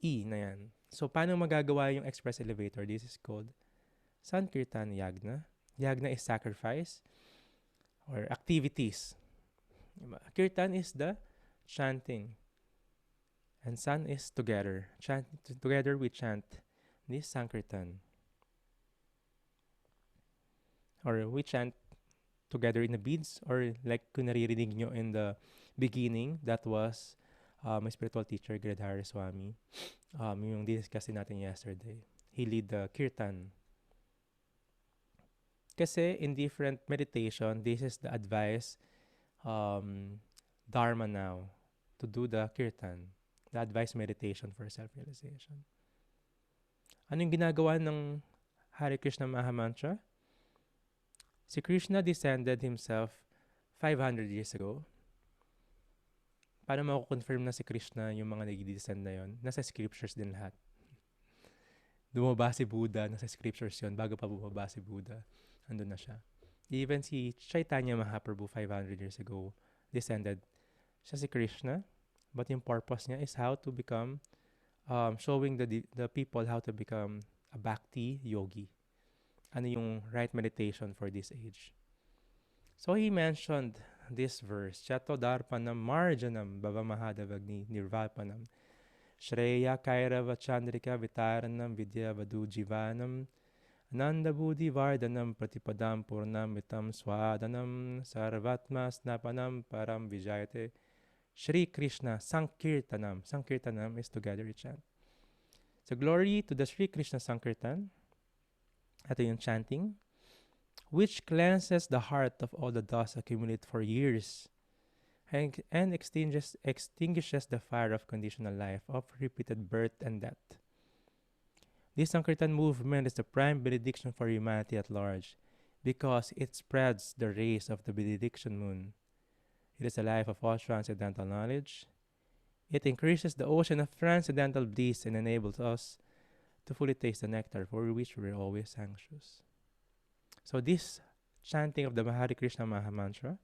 S1: E na yan. So, paano magagawa yung express elevator? This is called Sankirtan Yagna. Yagna is sacrifice or activities. Kirtan is the chanting. And San is together. Together we chant this Sankirtan. Or we chant together in the beads, or like kung naririnig nyo in the beginning, that was my spiritual teacher, Giridhara Swami. Yung discuss natin yesterday. He lead the Kirtan. Kasi in different meditation, this is the advice, Dharma now, to do the Kirtan. The advice meditation for self-realization. Ano yung ginagawa ng Hare Krishna Mahamantra, si Krishna descended himself 500 years ago. Paano mako-confirm na si Krishna yung mga nag-descend na yon? Nasa scriptures din lahat. Dumaba si Buddha, nasa scriptures yon. Bago pa bumaba si Buddha, andun na siya. Even si Chaitanya Mahaprabhu 500 years ago, descended. Siya si Krishna, but yung purpose niya is how to become, showing the people how to become a Bhakti yogi. Ano yung right meditation for this age. So he mentioned this verse, Chato Darpanam Marjanam Bhavamahadavagni Nirvapanam Shreya Kairava Chandrika Vitaranam Vidya Vadu Jivanam Nanda Buddhi Vardhanam Pratipadam Purnam Vitam Swadanam Sarvatma Snapanam Param Vijayate Shri Krishna Sankirtanam. Sankirtanam is together we chant. So glory to the Shri Krishna Sankirtan. Ito yung chanting, which cleanses the heart of all the dust accumulated for years and extinguishes the fire of conditional life, of repeated birth and death. This Sankirtan movement is the prime benediction for humanity at large because it spreads the rays of the benediction moon. It is the life of all transcendental knowledge. It increases the ocean of transcendental bliss and enables us to fully taste the nectar for which we are always anxious. So this chanting of the Hare Krishna Mahamantra,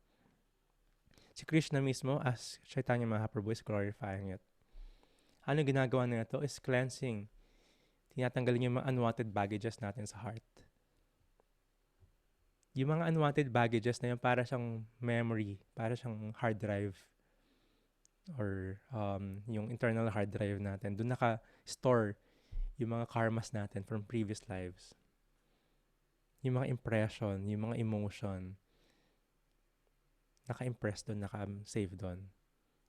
S1: si Krishna mismo as Chaitanya Mahaprabhu is glorifying it. Ano ginagawa na ito is cleansing. Tinatanggalin yung mga unwanted baggages natin sa heart. Yung mga unwanted baggages na yun para siyang memory, para siyang hard drive or yung internal hard drive natin. Doon naka-store yung mga karmas natin from previous lives. Yung mga impression, yung mga emotion, naka-impress doon, naka-save doon.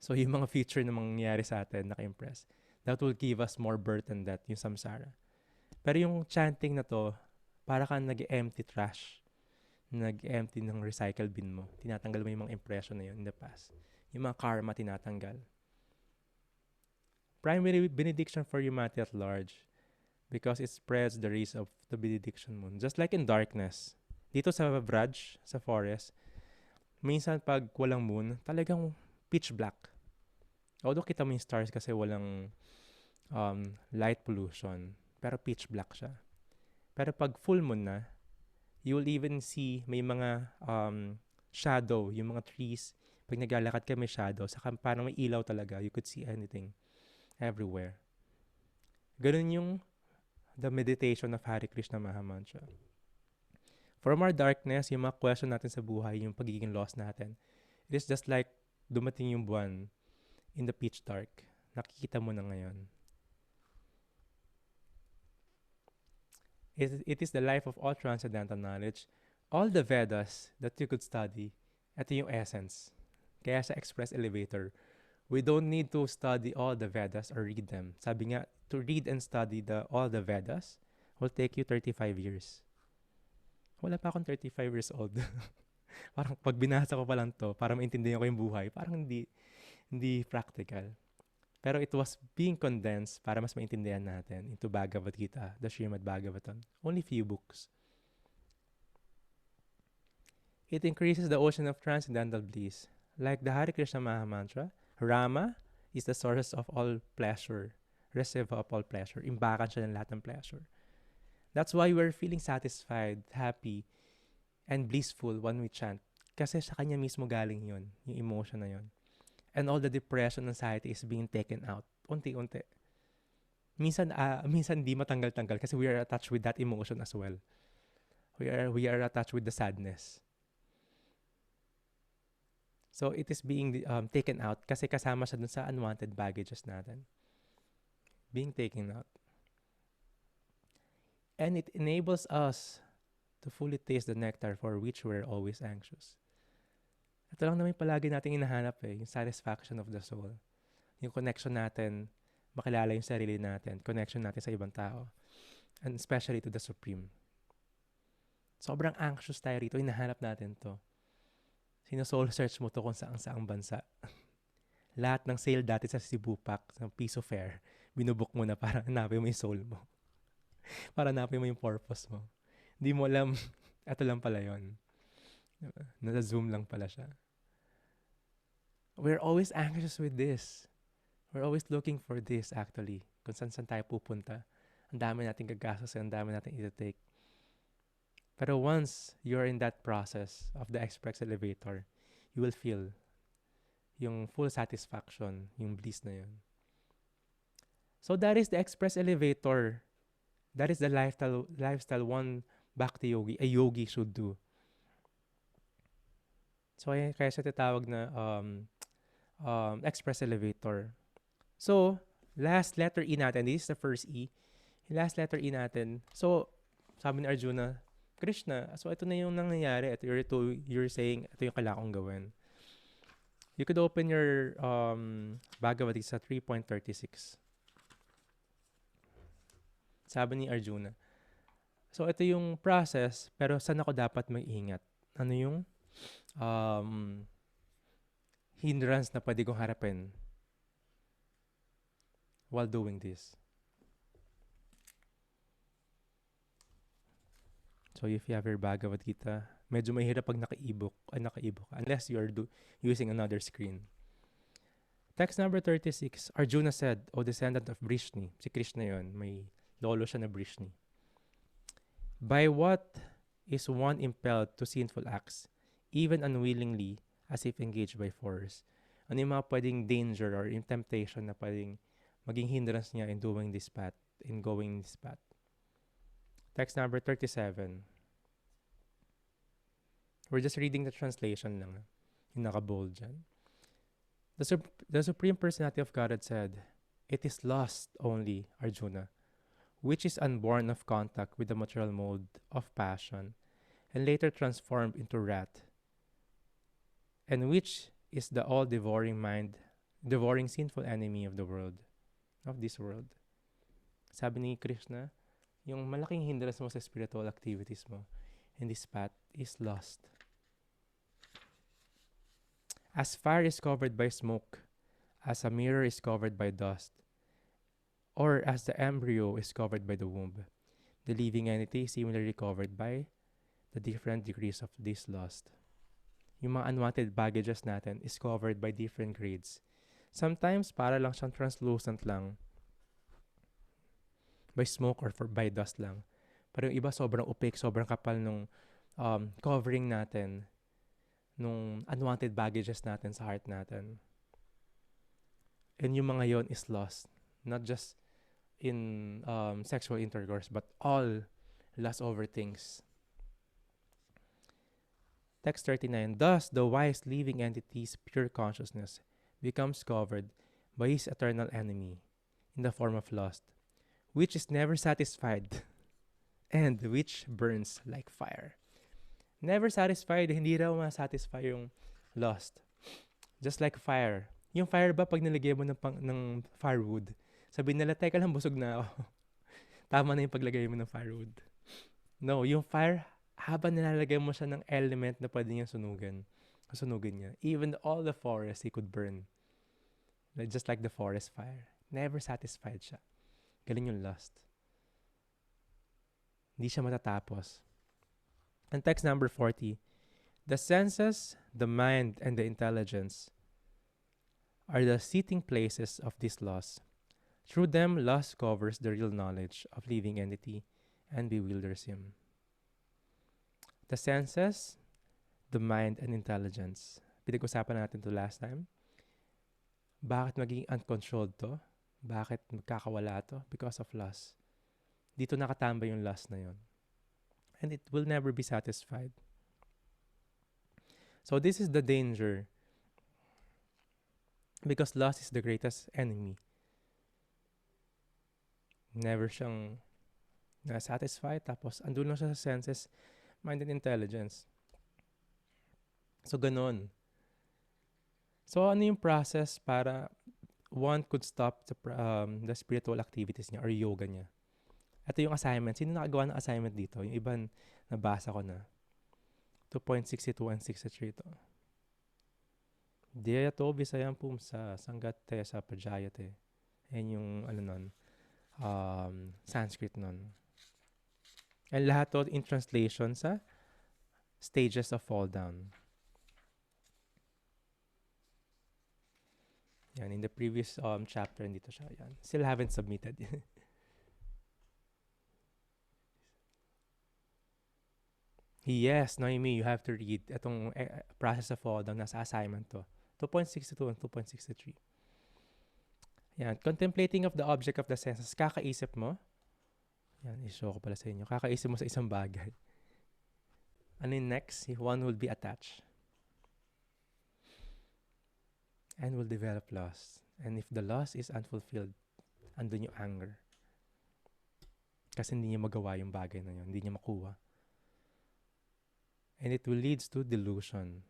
S1: So, yung mga future na mangyayari sa atin, naka-impress. That will give us more birth and death, yung samsara. Pero yung chanting na to, para kang nag-empty trash. Nag-empty ng recycle bin mo. Tinatanggal mo yung mga impression na yun in the past. Yung mga karma tinatanggal. Primary benediction for humanity at large because it spreads the rays of the benediction moon. Just like in darkness. Dito sa Vraj, sa forest, minsan pag walang moon, talagang pitch black. Although kita mo yung stars kasi walang light pollution, pero pitch black siya. Pero pag full moon na, you will even see may mga shadow, yung mga trees. Pag naglalakad ka may shadow, saka parang may ilaw talaga. You could see anything everywhere. Ganun yung the meditation of Hare Krishna Mahamantra. From our darkness, yung mga question natin sa buhay, yung pagiging lost natin, it is just like dumating yung buwan in the pitch dark. Nakikita mo na ngayon. It is the life of all transcendental knowledge. All the Vedas that you could study, ito yung essence. Kaya sa Express Elevator, we don't need to study all the Vedas or read them. Sabi nga, to read and study all the Vedas will take you 35 years. Wala pa akong 35 years old. Parang pag binasa ko pa lang to, para maintindihan ko yung buhay, parang hindi practical. Pero it was being condensed para mas maintindihan natin into Bhagavad Gita, the Srimad Bhagavatam. Only few books. It increases the ocean of transcendental bliss. Like the Hare Krishna Mahamantra, Rama is the source of all pleasure, reservoir of all pleasure. Imbakan siya ng lahat ng pleasure. That's why we're feeling satisfied, happy, and blissful when we chant. Kasi sa kanya mismo galing yun, yung emotion na yun. And all the depression, anxiety is being taken out. Unti-unti. Minsan di matanggal-tanggal kasi we are attached with that emotion as well. We are attached with the sadness. So it is being taken out kasi kasama siya dun sa unwanted baggages natin. Being taken out. And it enables us to fully taste the nectar for which we're always anxious. Ito lang naman palagi natin hinahanap yung satisfaction of the soul. Yung connection natin, makilala yung sarili natin, connection natin sa ibang tao, and especially to the Supreme. Sobrang anxious tayo rito, hinahanap natin to. Sino-soul search mo to kung saang bansa. Lahat ng sale dati sa Cebu Pack, sa piso fare, binubuk mo na para hanapin mo yung soul mo. Para hanapin mo yung purpose mo. Di mo alam, ito lang pala yun. Diba? Nasa Zoom lang pala siya. We're always anxious with this. We're always looking for this actually. Kung saan tayo pupunta. Ang dami nating gagastos, ang dami nating iti-take. Pero once you're in that process of the express elevator, you will feel yung full satisfaction, yung bliss na yun. So that is the express elevator. That is the lifestyle one Bhakti yogi, a yogi should do. So kaya siya tinatawag na express elevator. So, last letter E natin, this is the first E. Yung last letter E natin. So, sabi ni Arjuna, Krishna, so ito na yung nangyayari. You're saying, ito yung kailangan kong gawin. You could open your Bhagavad Gita 3.36. Sabi ni Arjuna. So, ito yung process, pero saan ako dapat mag-ingat? Ano yung hindrance na pwede kong harapin while doing this? So, if you have your Bhagavad Gita, medyo mahirap pag naka-ebook. Unless you're using another screen. Text number 36, Arjuna said, O descendant of Vrishni, si Krishna yon, may lolo siya na Vrishni. By what is one impelled to sinful acts, even unwillingly, as if engaged by force? Ano yung mga pwedeng danger or yung temptation na pwedeng maging hindrance niya in doing this path, in going this path? Text number 37. We're just reading the translation lang. Yung naka-bold dyan. The Supreme Personality of Godhead said, It is lust only, Arjuna, which is unborn of contact with the material mode of passion, and later transformed into wrath, and which is the all-devouring mind, devouring sinful enemy of the world, of this world. Sabi ni Krishna, yung malaking hindrance mo sa spiritual activities mo in this path is lust. As fire is covered by smoke, as a mirror is covered by dust, or as the embryo is covered by the womb, the living entity is similarly covered by the different degrees of this lust. Yung mga unwanted baggages natin is covered by different grades. Sometimes, para lang siyang translucent lang, by smoke or by dust lang. Pero yung iba sobrang opaque, sobrang kapal nung covering natin, nung unwanted baggages natin sa heart natin. And yung mga yon is lost. Not just in sexual intercourse, but all lust over things. Text 39. Thus, the wise living entity's pure consciousness becomes covered by his eternal enemy in the form of lust, which is never satisfied and which burns like fire. Never satisfied, hindi raw ma-satisfy yung lust. Just like fire. Yung fire ba pag nilagay mo ng firewood, sabihin nila, teka lang, busog na ako. Tama na yung paglagay mo ng firewood. No, yung fire, habang nilalagay mo siya ng element na pwede niyang sunugin niya. Even all the forest, he could burn. Just like the forest fire. Never satisfied siya. Galing yung lust. Hindi siya matatapos. And text number 40. The senses, the mind, and the intelligence are the seating places of this lust. Through them, lust covers the real knowledge of living entity and bewilders him. The senses, the mind, and intelligence. Pinag-usapan natin to last time. Bakit magiging uncontrolled to? Bakit magkakawala to? Because of lust. Dito nakatambay yung lust na yun. And it will never be satisfied. So this is the danger. Because lust is the greatest enemy. Never siyang na-satisfy. Tapos, andun lang siya sa senses, mind and intelligence. So, ganun. So, ano yung process para one could stop the spiritual activities niya or yoga niya? Ito yung assignment. Sino nakagawa ng assignment dito? Yung iban, nabasa ko na. 2.62 and 63 ito. Diyato Visayam Pumsa Sanggate sa Pajayate. Yan yung Sanskrit nun. And lahat to in translation sa stages of fall down. Yan, in the previous chapter, dito siya. Yan. Still haven't submitted. Yes, Noemi, you have to read itong process of fall down. Nasa assignment to. 2.62 and 2.63. Yan. Contemplating of the object of the senses. Kakaisip mo. Yan, i-show ko pala sa inyo. Kakaisip mo sa isang bagay. Ano yung next? One will be attached. And will develop loss. And if the loss is unfulfilled, andun yung anger. Kasi hindi niya magawa yung bagay na yun. Hindi niya makuha. And it will leads to delusion.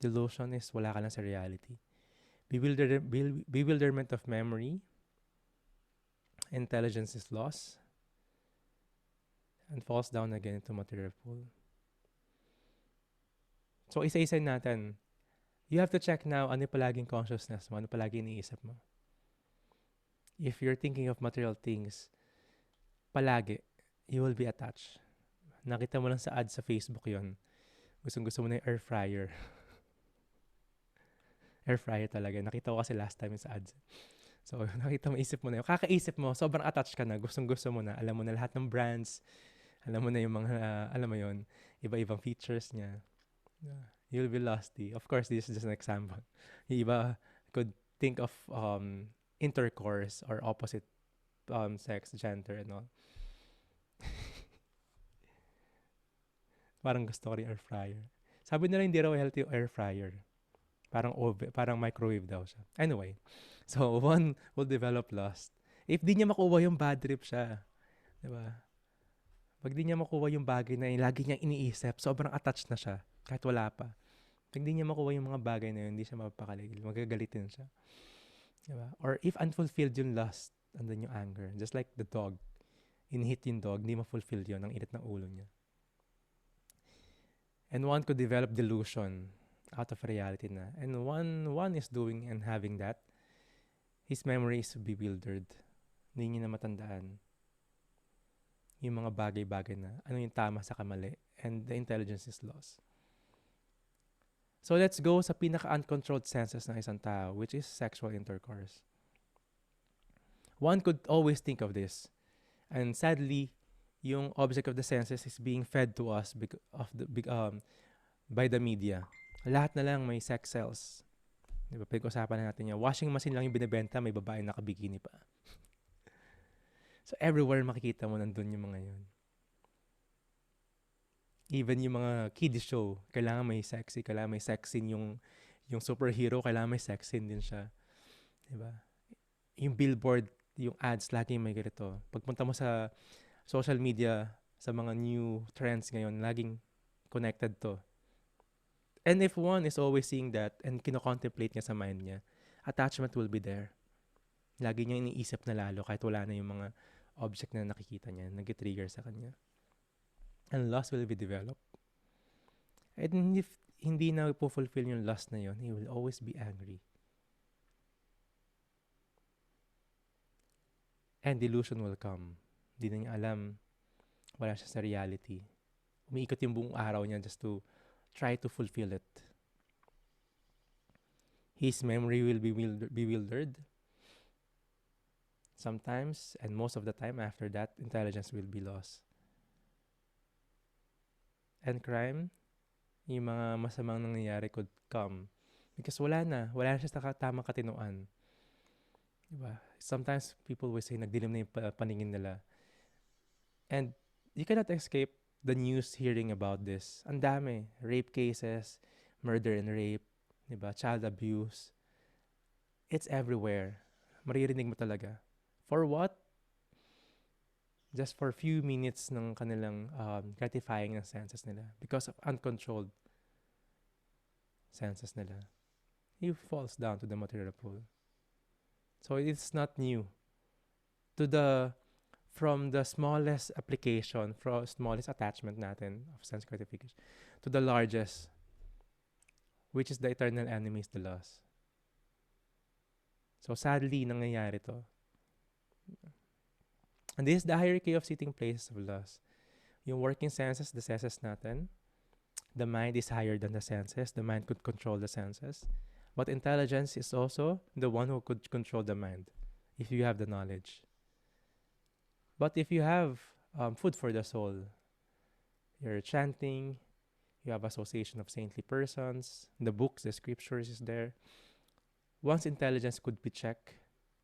S1: Delusion is wala ka lang sa reality. Bewilderment of memory. Intelligence is lost. And falls down again into material pool. So, isa-isa natin. You have to check now ano palaging consciousness mo, ano palaging iniisip mo. If you're thinking of material things, palagi, you will be attached. Nakita mo lang sa ad sa Facebook yon. Gustong-gusto mo na yung air fryer. Air fryer talaga. Nakita ko kasi last time sa ads. So, nakita mo, isip mo na yun. Kakaisip mo, sobrang attached ka na. Gustong-gusto mo na. Alam mo na lahat ng brands. Alam mo na yung mga, alam mo yun, iba-ibang features niya. You'll be lusty. Of course, this is just an example. Yung iba could think of intercourse or opposite sex, gender, and all. Parang gusto ko rin air fryer. Sabi nila hindi raw healthy yung air fryer. Parang microwave daw siya. Anyway, so one will develop lust. If di niya makuha yung bad trip siya, di ba? Pag di niya makuha yung bagay na lagi niyang iniisip, sobrang attached na siya, kahit wala pa. Pag di niya makuha yung mga bagay na yun, hindi siya mapapakaligil. Magagalitin siya. Di ba? Or if unfulfilled yung lust, andun yung anger. Just like the dog. Inhit yung dog, hindi ma-fulfilled yun, ang init ng ulo niya. And one could develop delusion out of reality na. And one is doing and having that. His memory is bewildered. Hindi niya na matandaan yung mga bagay-bagay na ano yung tama sa kamali. And the intelligence is lost. So let's go sa pinaka-uncontrolled senses ng isang tao, which is sexual intercourse. One could always think of this. And sadly, yung object of the senses is being fed to us by the media. Lahat na lang may sex sells. Diba? Pag-usapan na natin yan. Washing machine lang yung binibenta, may babae nakabikini pa. So everywhere makikita mo nandun yung mga yun. Even yung mga kiddie show, kailangan may sex scene yung superhero, kailangan may sex scene din siya. Diba? Yung billboard, yung ads, lagi may ganito. Pagpunta mo sa social media, sa mga new trends ngayon, laging connected to. And if one is always seeing that and kino-contemplate niya sa mind niya, attachment will be there. Lagi niya iniisip na lalo kahit wala na yung mga object na nakikita niya, nag-trigger sa kanya. And lust will be developed. And if hindi na po-fulfill yung lust na yun, he will always be angry. And delusion will come. Hindi na niya alam. Wala siya sa reality. Umiikot yung buong araw niya just to try to fulfill it. His memory will be bewildered. Sometimes, and most of the time after that, intelligence will be lost. And crime, yung mga masamang nangyayari could come. Because wala na siya sa tamang katinoan. Diba? Sometimes people will say, nagdilim na yung paningin nila. And you cannot escape the news hearing about this. Ang dami. Rape cases, murder and rape, diba? Child abuse. It's everywhere. Maririnig mo talaga. For what? Just for a few minutes ng kanilang gratifying ng senses nila. Because of uncontrolled senses nila. He falls down to the material pool. So it's not new. From the smallest application, from smallest attachment natin of sense gratification, to the largest, which is the eternal enemy is the loss. So sadly, nangyayari to. And this is the hierarchy of sitting places of loss. Yung working senses, the senses natin, the mind is higher than the senses. The mind could control the senses. But intelligence is also the one who could control the mind if you have the knowledge. But if you have food for the soul, you're chanting, you have association of saintly persons, the books, the scriptures is there. Once intelligence could be checked,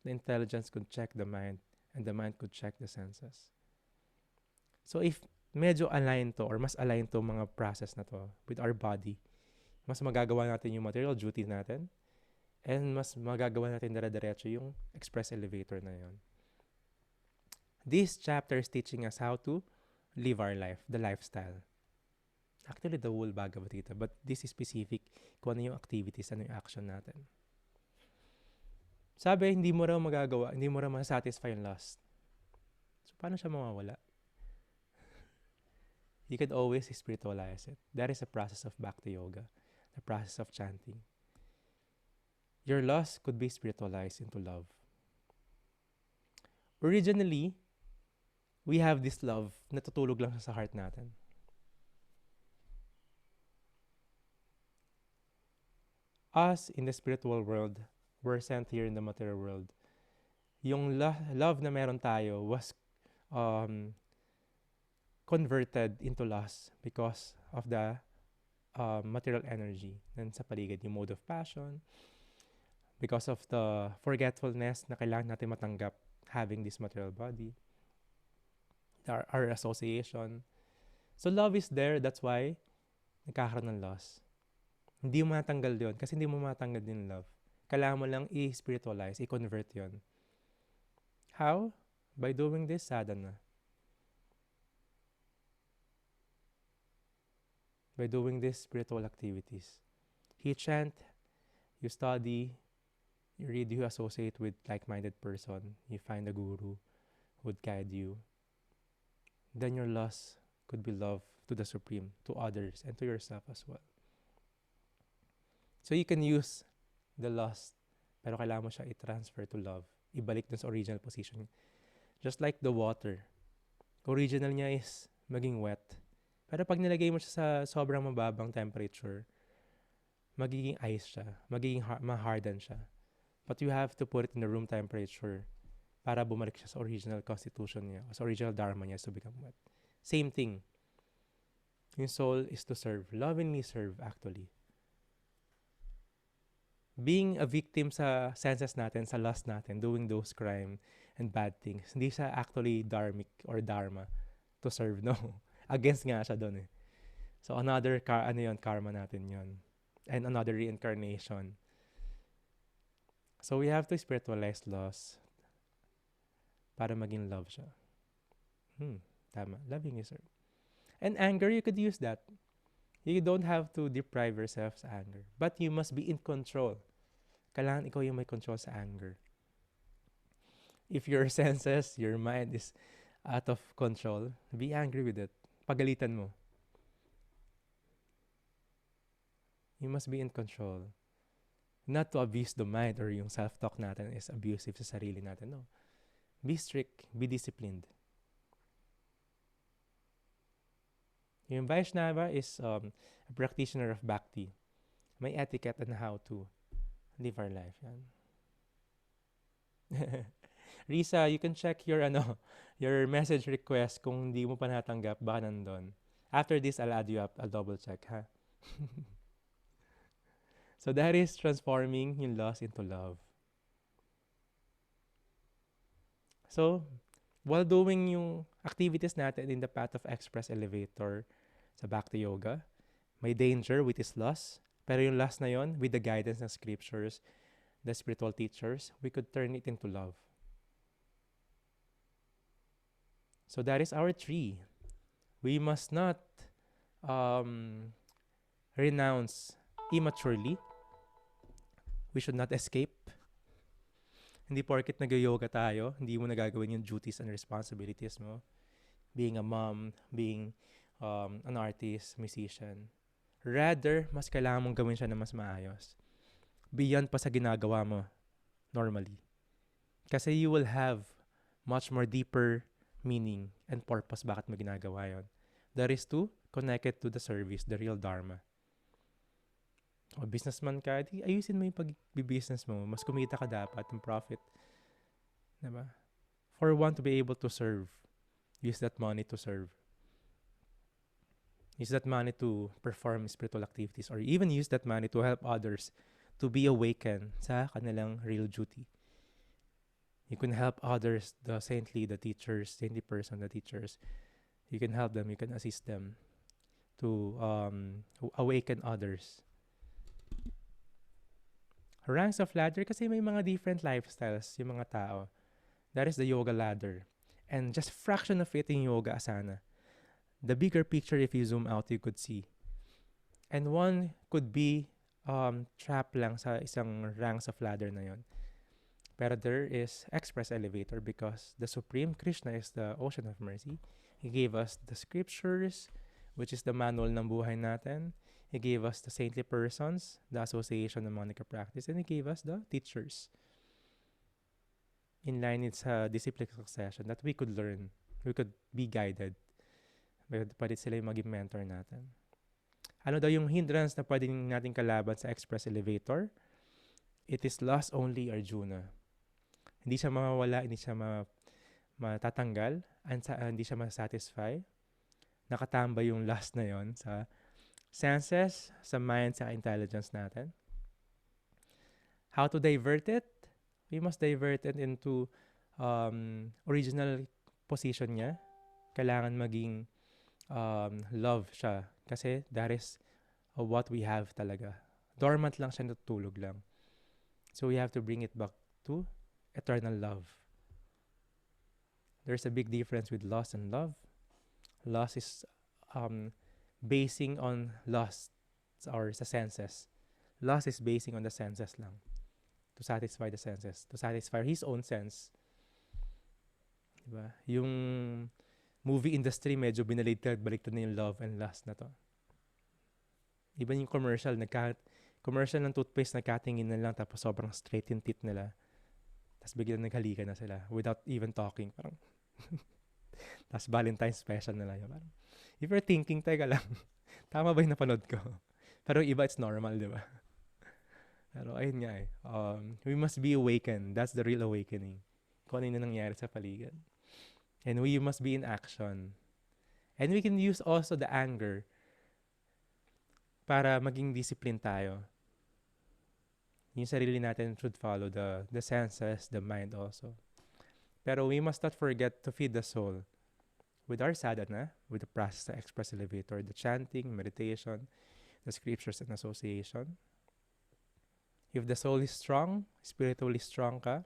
S1: the intelligence could check the mind, and the mind could check the senses. So if medyo align to or mas align to mga process na to with our body, mas magagawa natin yung material duties natin, and mas magagawa natin dire-diretso yung express elevator na yon. This chapter is teaching us how to live our life, the lifestyle. Actually, the whole Bhagavad Gita, but this is specific kung ano yung activities, ano yung action natin. Sabi, hindi mo raw magagawa, hindi mo raw masasatisfy yung lust. So, paano siya mawawala? You could always spiritualize it. That is a process of Bhakti Yoga, the process of chanting. Your lust could be spiritualized into love. Originally, we have this love na tutulog lang sa heart natin. Us in the spiritual world, we're sent here in the material world. Yung love na meron tayo was converted into lust because of the material energy nan sa paligid, yung mode of passion, because of the forgetfulness na kailangan natin matanggap having this material body, our association. So love is there, that's why nagkakaroon ng loss. Hindi mo matanggal yun kasi hindi mo matanggal din love. Kailangan mo lang i-spiritualize, i-convert yun. How? By doing this sadhana. By doing these spiritual activities. You chant, you study, you read, you associate with like-minded person, you find a guru who would guide you. Then your lust could be love to the Supreme, to others, and to yourself as well. So you can use the lust, pero kailangan mo siya i-transfer to love. Ibalik dun sa original position. Just like the water. Original niya is maging wet. Pero pag nilagay mo siya sa sobrang mababang temperature, magiging ice siya. Magiging ma-harden siya. But you have to put it in the room temperature para bumalik siya sa original constitution niya, sa original dharma niya to become wet. Same thing. Yung soul is to serve. Lovingly serve, actually. Being a victim sa senses natin, sa lust natin, doing those crime and bad things, hindi siya actually dharmic or dharma to serve, no. Against nga siya doon eh. So another karma natin yon, and another reincarnation. So we have to spiritualize lust para maging love siya. Tama. Loving is serve. And anger, you could use that. You don't have to deprive yourself sa anger. But you must be in control. Kailangan ikaw yung may control sa anger. If your senses, your mind is out of control, be angry with it. Pagalitan mo. You must be in control. Not to abuse the mind or yung self-talk natin is abusive sa sarili natin. No. Be strict. Be disciplined. Yung Vaishnava is a practitioner of Bhakti. May etiquette on how to live our life. Yan. Risa, you can check your message request kung hindi mo pa natanggap, baka nandun. After this, I'll add you up. I'll double check, ha? So that is transforming yung loss into love. So, while doing yung activities natin in the path of express elevator sa Bhakti Yoga, may danger with his loss. Pero yung loss na yon, with the guidance ng scriptures, the spiritual teachers, we could turn it into love. So that is our tree. We must not renounce immaturely. We should not escape. Hindi porket nag-yoga tayo, hindi mo nagagawin yung duties and responsibilities mo. Being a mom, being an artist, musician. Rather, mas kailangan mong gawin siya na mas maayos. Beyond pa sa ginagawa mo normally. Kasi you will have much more deeper meaning and purpose bakit mo ginagawa yon. That is to connect it to the service, the real dharma. O businessman ka, di ayusin mo yung pag-business mo. Mas kumita ka dapat ng profit. Diba? For one to be able to serve, use that money to serve. Use that money to perform spiritual activities, or even use that money to help others to be awakened sa kanilang real duty. You can help others, the saintly, the teachers, saintly person, the teachers. You can help them, you can assist them to awaken others. Ranks of ladder, kasi may mga different lifestyles yung mga tao. That is the yoga ladder. And just fraction of it in yoga asana. The bigger picture, if you zoom out, you could see. And one could be trapped lang sa isang ranks of ladder na yon. Pero there is express elevator because the Supreme Krishna is the ocean of mercy. He gave us the scriptures, which is the manual ng buhay natin. He gave us the saintly persons, the association ng mga nagka-practice, and He gave us the teachers. In line with sa disciplic succession that we could learn, we could be guided. Pwede sila yung maging mentor natin. Ano daw yung hindrance na pwede natin kalaban sa express elevator? It is loss only, Arjuna. Hindi siya mawawala, hindi siya matatanggal, hindi siya masatisfy. Nakatambay yung lust na yon sa senses, sa mind, sa intelligence natin. How to divert it? We must divert it into original position niya. Kailangan maging love siya. Kasi that is what we have talaga. Dormant lang siya, natutulog lang. So we have to bring it back to eternal love. There's a big difference with lust and love. Lust is basing on lust or sa senses. Lust is basing on the senses lang. To satisfy the senses. To satisfy his own sense. Diba? Yung movie industry medyo baliktad na yung love and lust na to. Even yung commercial ng toothpaste, nagkatingin na lang tapos sobrang straight yung teeth nila. Tapos biglang naghalikan na sila without even talking. Parang tapos Valentine's special na lang. Parang, if you're thinking, teka lang, tama ba yung napanood ko? Pero iba, it's normal, di ba? Pero ayun nga we must be awakened. That's the real awakening. Kung ano yung nangyari sa paligid. And we must be in action. And we can use also the anger para maging discipline tayo. Yung sarili natin should follow the senses, the mind also. Pero we must not forget to feed the soul with our sadhana, with the process of express elevator, the chanting, meditation, the scriptures and association. If the soul is strong, spiritually strong ka,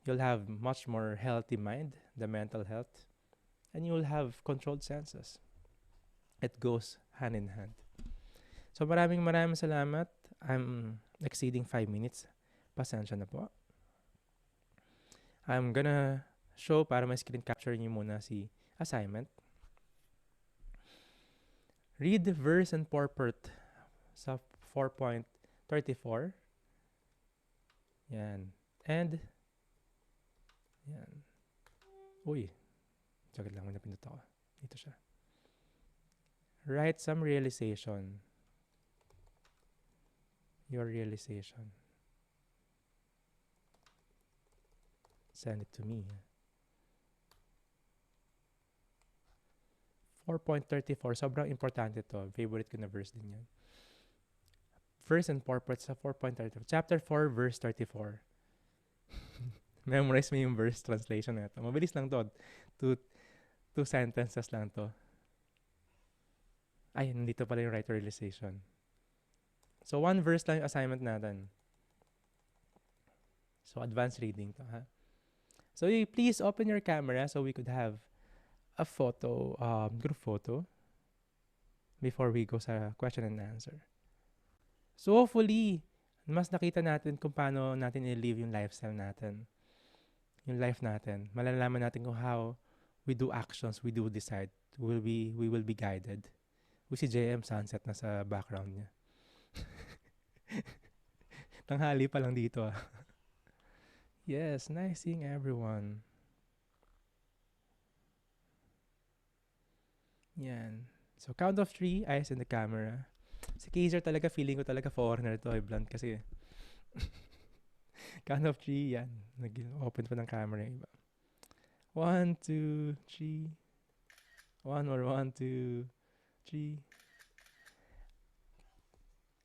S1: you'll have much more healthy mind, the mental health, and you'll have controlled senses. It goes hand in hand. So maraming salamat. I'm exceeding 5 minutes. Pasensya na po. I'm gonna show para may screen capture niyo muna si assignment. Read the verse and purport sa 4.34. Yan. And yan. Uy. Sagad lang, napindot ako. Dito siya. Write some realization. Your realization. Send it to me. 4.34. Sobrang importante to. Favorite ko na verse din yan. Verse and purport sa 4.34. Chapter 4, verse 34. Memorize mo yung verse translation na ito. Mabilis lang to. Two sentences lang to. Ay, nandito pala yung right realization. So, one verse lang yung assignment natin. So, advanced reading to, ha? So, please open your camera so we could have a photo, group photo before we go sa question and answer. So, hopefully, mas nakita natin kung paano natin i-live yung lifestyle natin. Yung life natin. Malalaman natin kung how we do actions, we do decide. We will be guided. Si JM sunset na sa background niya. Tanghali pa lang dito. Yes, nice seeing everyone. Yan. So, count of three, eyes in the camera. Si Kaiser talaga, feeling ko talaga foreigner to. Blunt kasi. Count of three, yan. Nag-open pa ng camera yung iba. 1, 2, 3. One more, 1, 2, 3.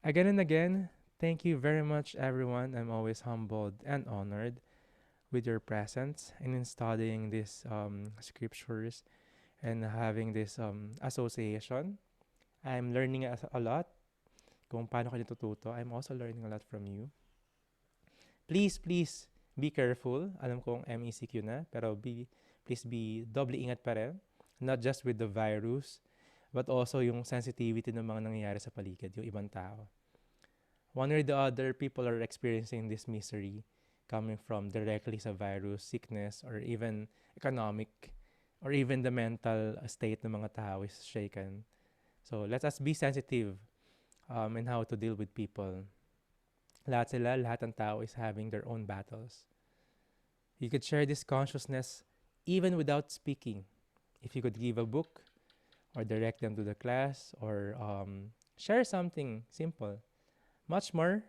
S1: Again and again, thank you very much, everyone. I'm always humbled and honored with your presence and in studying these scriptures and having this association. I'm learning a lot kung paano kayo natututo. I'm also learning a lot from you. Please, please, be careful. Alam kong MECQ na, pero please be doble ingat pa rin. Not just with the virus, but also yung sensitivity ng mga nangyayari sa paligid, yung ibang tao. One or the other, people are experiencing this misery coming from directly sa virus, sickness, or even economic, or even the mental state ng mga tao is shaken. So let us be sensitive in how to deal with people. Lahat ng tao is having their own battles. You could share this consciousness even without speaking. If you could give a book or direct them to the class or share something simple. Much more,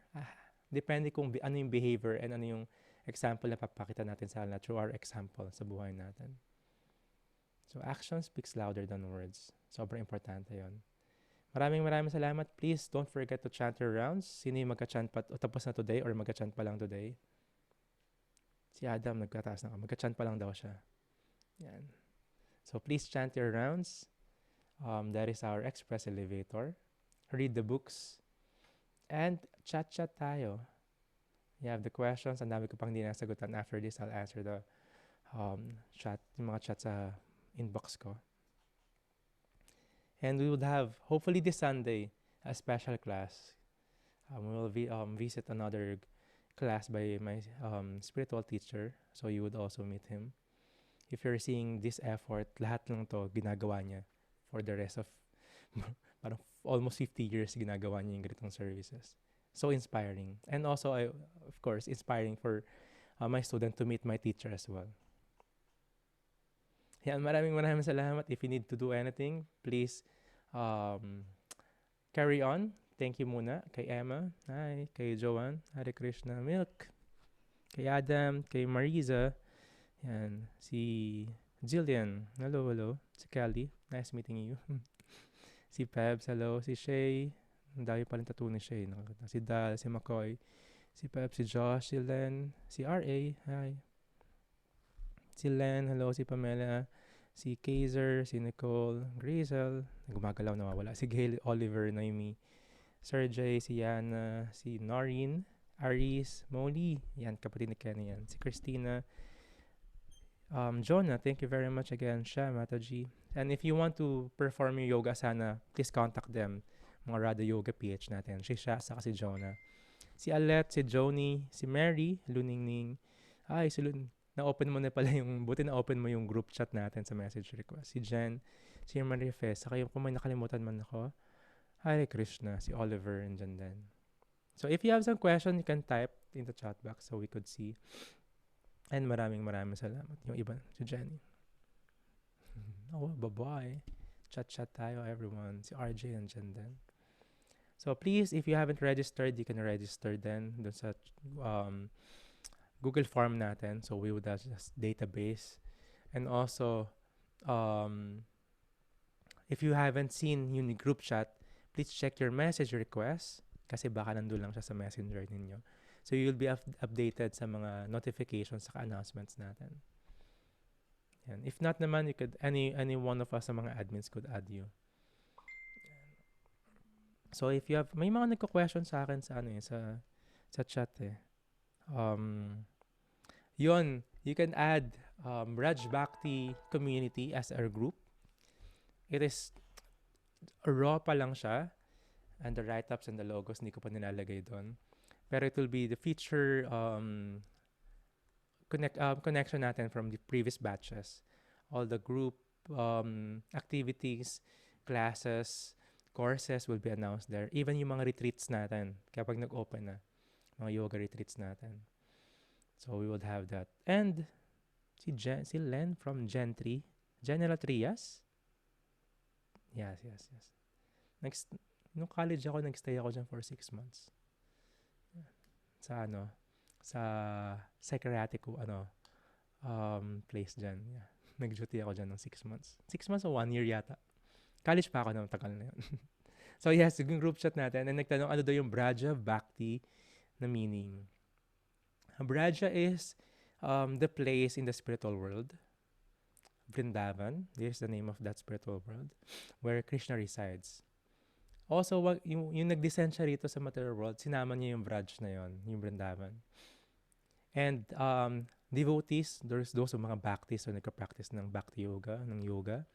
S1: depende kung ano yung behavior and ano yung example na papakita natin sa kanila through our example sa buhay natin. So action speaks louder than words. Sobrang importante yon. Maraming salamat. Please don't forget to chant your rounds. Sino yung magka-chant pa o tapos na today or magka-chant pa lang today? Si Adam nagkataas na ka. Magka-chant pa lang daw siya. Yan. So please chant your rounds. That is our express elevator. Read the books. And chat tayo. You have the questions. Ang dami ko pang di nasagutan. After this, I'll answer the chat, yung mga chat sa inbox ko. And we would have, hopefully this Sunday, a special class. We will visit another class by my spiritual teacher. So you would also meet him. If you're seeing this effort, lahat lang to ginagawa niya for the rest of parang almost 50 years ginagawa niya yung ganitong services. So inspiring. And also, of course, inspiring for my student to meet my teacher as well. Yan, maraming salamat. If you need to do anything, please carry on. Thank you muna kay Emma. Hi. Kay Joanne. Hare Krishna. Milk. Kay Adam. Kay Marisa. Yan. Si Jillian. Hello. Si Kelly. Nice meeting you. Si Pebs. Hello. Si Shay. Ang dami palang tattoo ni Shay. Si Dal. Si McCoy. Si Pebs. Si Josh. Si Len. Si R.A. Hi. Si Len. Hello. Si Pamela. Si Kaiser. Si Nicole. Grizel. Gumagalaw, nawawala. Si Gail. Oliver. Naomi. Sir Jay. Si Yana. Si Noreen. Aris. Molly. Yan. Kapatid ni Kenny yan. Si Christina. Jonah, thank you very much again. Sha, Mataji. And if you want to perform your yoga sana, please contact them. Mga Radha Yoga PH natin. Si Sha, saka si Jonah. Si Alet, si Joni, si Mary, Luningning. Ay, si Lun. Na-open mo na pala yung, buti na-open mo yung group chat natin sa message request. Si Jen, si Maria Fes, saka yung kung may nakalimutan man ako, Hare Krishna, si Oliver, and dyan din. So if you have some question, you can type in the chat box so we could see. And maraming salamat. Yung iba, si Jenny. Oh, bye-bye. Chat tayo, everyone. Si RJ nandiyan din. So please, if you haven't registered, you can register then dun sa Google form natin. So we would have this database. And also, if you haven't seen yung group chat, please check your message request kasi baka nandun lang siya sa messenger ninyo. So you'll be updated sa mga notifications sa announcements natin. And if not naman, you could any one of us sa mga admins could add you. So if you have may mga nagko-question sa akin sa sa chat eh. Yun, you can add Raj Bhakti community as our group. It is raw pa lang siya and the write-ups and the logos hindi ko pa nilalagay doon. Pero it will be the feature connection natin from the previous batches. All the group activities, classes, courses will be announced there. Even yung mga retreats natin, kapag nag-open na, mga yoga retreats natin. So we would have that. And si Len from Gen 3, General Trias. Yes, yes, yes. Next, nung college ako, nagstay ako dyan for 6 months. Sa ano, sa psychiatric place dyan. Yeah. Nag-duty ako dyan ng 6 months. 6 months o 1 year yata. College pa ako nung tagal na yun. So yes, yung group chat natin, and nagtanong ano daw yung Braja Bhakti na meaning. Braja is the place in the spiritual world. Vrindavan, this is the name of that spiritual world, where Krishna resides. Also, yung nag-descend siya rito sa material world, sinama niya yung Braj na yon, yung Vrindavan. And devotees, those mga bhaktis o nagka-practice ng bhakti yoga, ng yoga,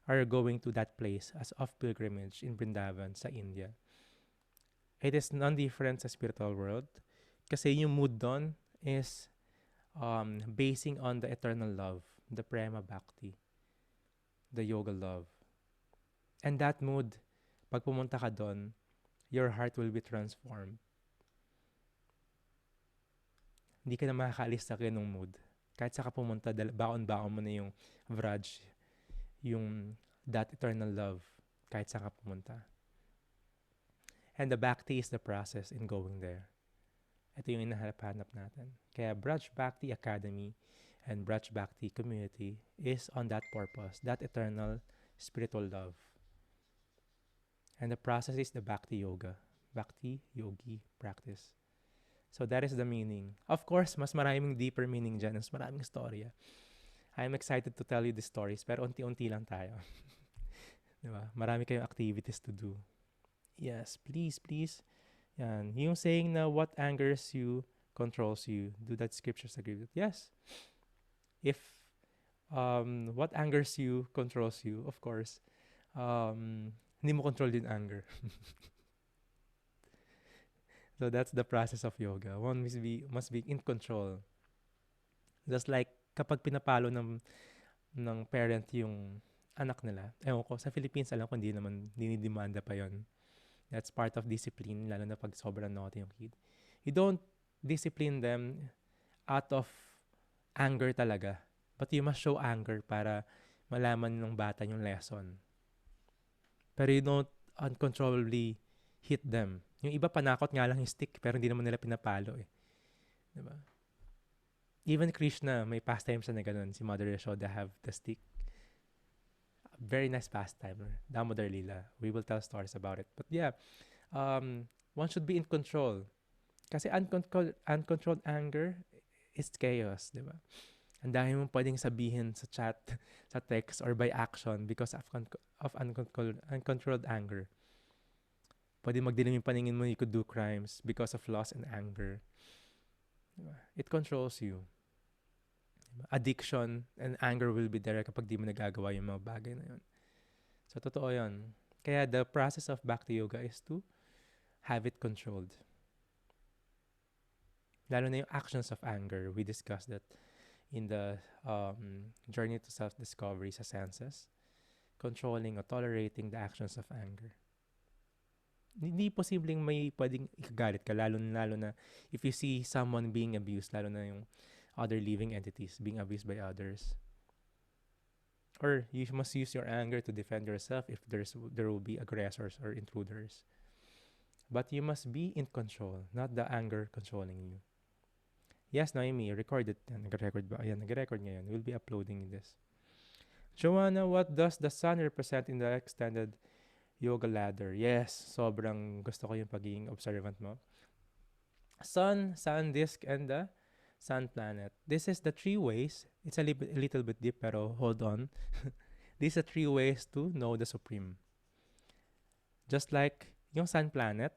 S1: are going to that place as of pilgrimage in Vrindavan sa India. It is non-different sa spiritual world kasi yung mood doon is basing on the eternal love, the prema bhakti, the yoga love. And that mood, pag pumunta ka doon, your heart will be transformed. Hindi ka na makakaalis sa ganung mood. Kahit sa ka pumunta, baon-baon mo na yung vraj, yung that eternal love, kahit sa ka pumunta. And the bhakti is the process in going there. Ito yung inahanap-hanap natin. Kaya Braj Bhakti Academy and Braj Bhakti Community is on that purpose, that eternal spiritual love. And the process is the Bhakti Yoga, Bhakti Yogi practice. So that is the meaning. Of course, mas maraming deeper meaning dyan, mas maraming storya. I'm excited to tell you the stories, pero unti-unti lang tayo. Diba? Marami kayong activities to do. Yes, please. Yan. Yung saying na what angers you controls you. Do that scriptures agree with it? Yes. If what angers you controls you, of course, hindi mo control din anger. So that's the process of yoga. One must be in control. Just like kapag pinapalo ng parent yung anak nila. Ewan ko, sa Philippines alam ko hindi naman dinidemanda pa yon. That's part of discipline, lalo na pag sobrang naughty yung kid. You don't discipline them out of anger talaga. But you must show anger para malaman ng bata yung lesson. Pero you don't uncontrollably hit them. Yung iba panakot nga lang yung stick pero hindi naman nila pinapalo eh. Diba? Even Krishna, may pastime siya na ganun. Si Mother Yashoda have the stick. Very nice pastime. Damodar Lila. We will tell stories about it. But yeah, one should be in control. Kasi uncontrolled anger is chaos, di ba? Ang dami mong pwedeng sabihin sa chat, sa text, or by action because of uncontrolled anger. Pwede magdilim yung paningin mo, you could do crimes because of loss and anger. Diba? It controls you. Diba? Addiction and anger will be there kapag di mo nagagawa yung mga bagay na yun. So, totoo yun. Kaya the process of Bhakti Yoga is to have it controlled. Lalo na yung actions of anger. We discussed that in the journey to self-discovery sa senses. Controlling or tolerating the actions of anger. Hindi posibleng may pwedeng ikagalit ka, lalo na if you see someone being abused, lalo na yung other living entities being abused by others. Or you must use your anger to defend yourself if there will be aggressors or intruders. But you must be in control, not the anger controlling you. Yes, Naomi, record it. Nag-record ba? Ayan, nag-record ngayon. We'll be uploading this. Joanna, what does the sun represent in the extended yoga ladder? Yes, sobrang gusto ko yung pagiging observant mo. Sun, disk, and the sun planet. This is the 3 ways. It's a little bit deep, pero hold on. These are 3 ways to know the Supreme. Just like yung sun planet,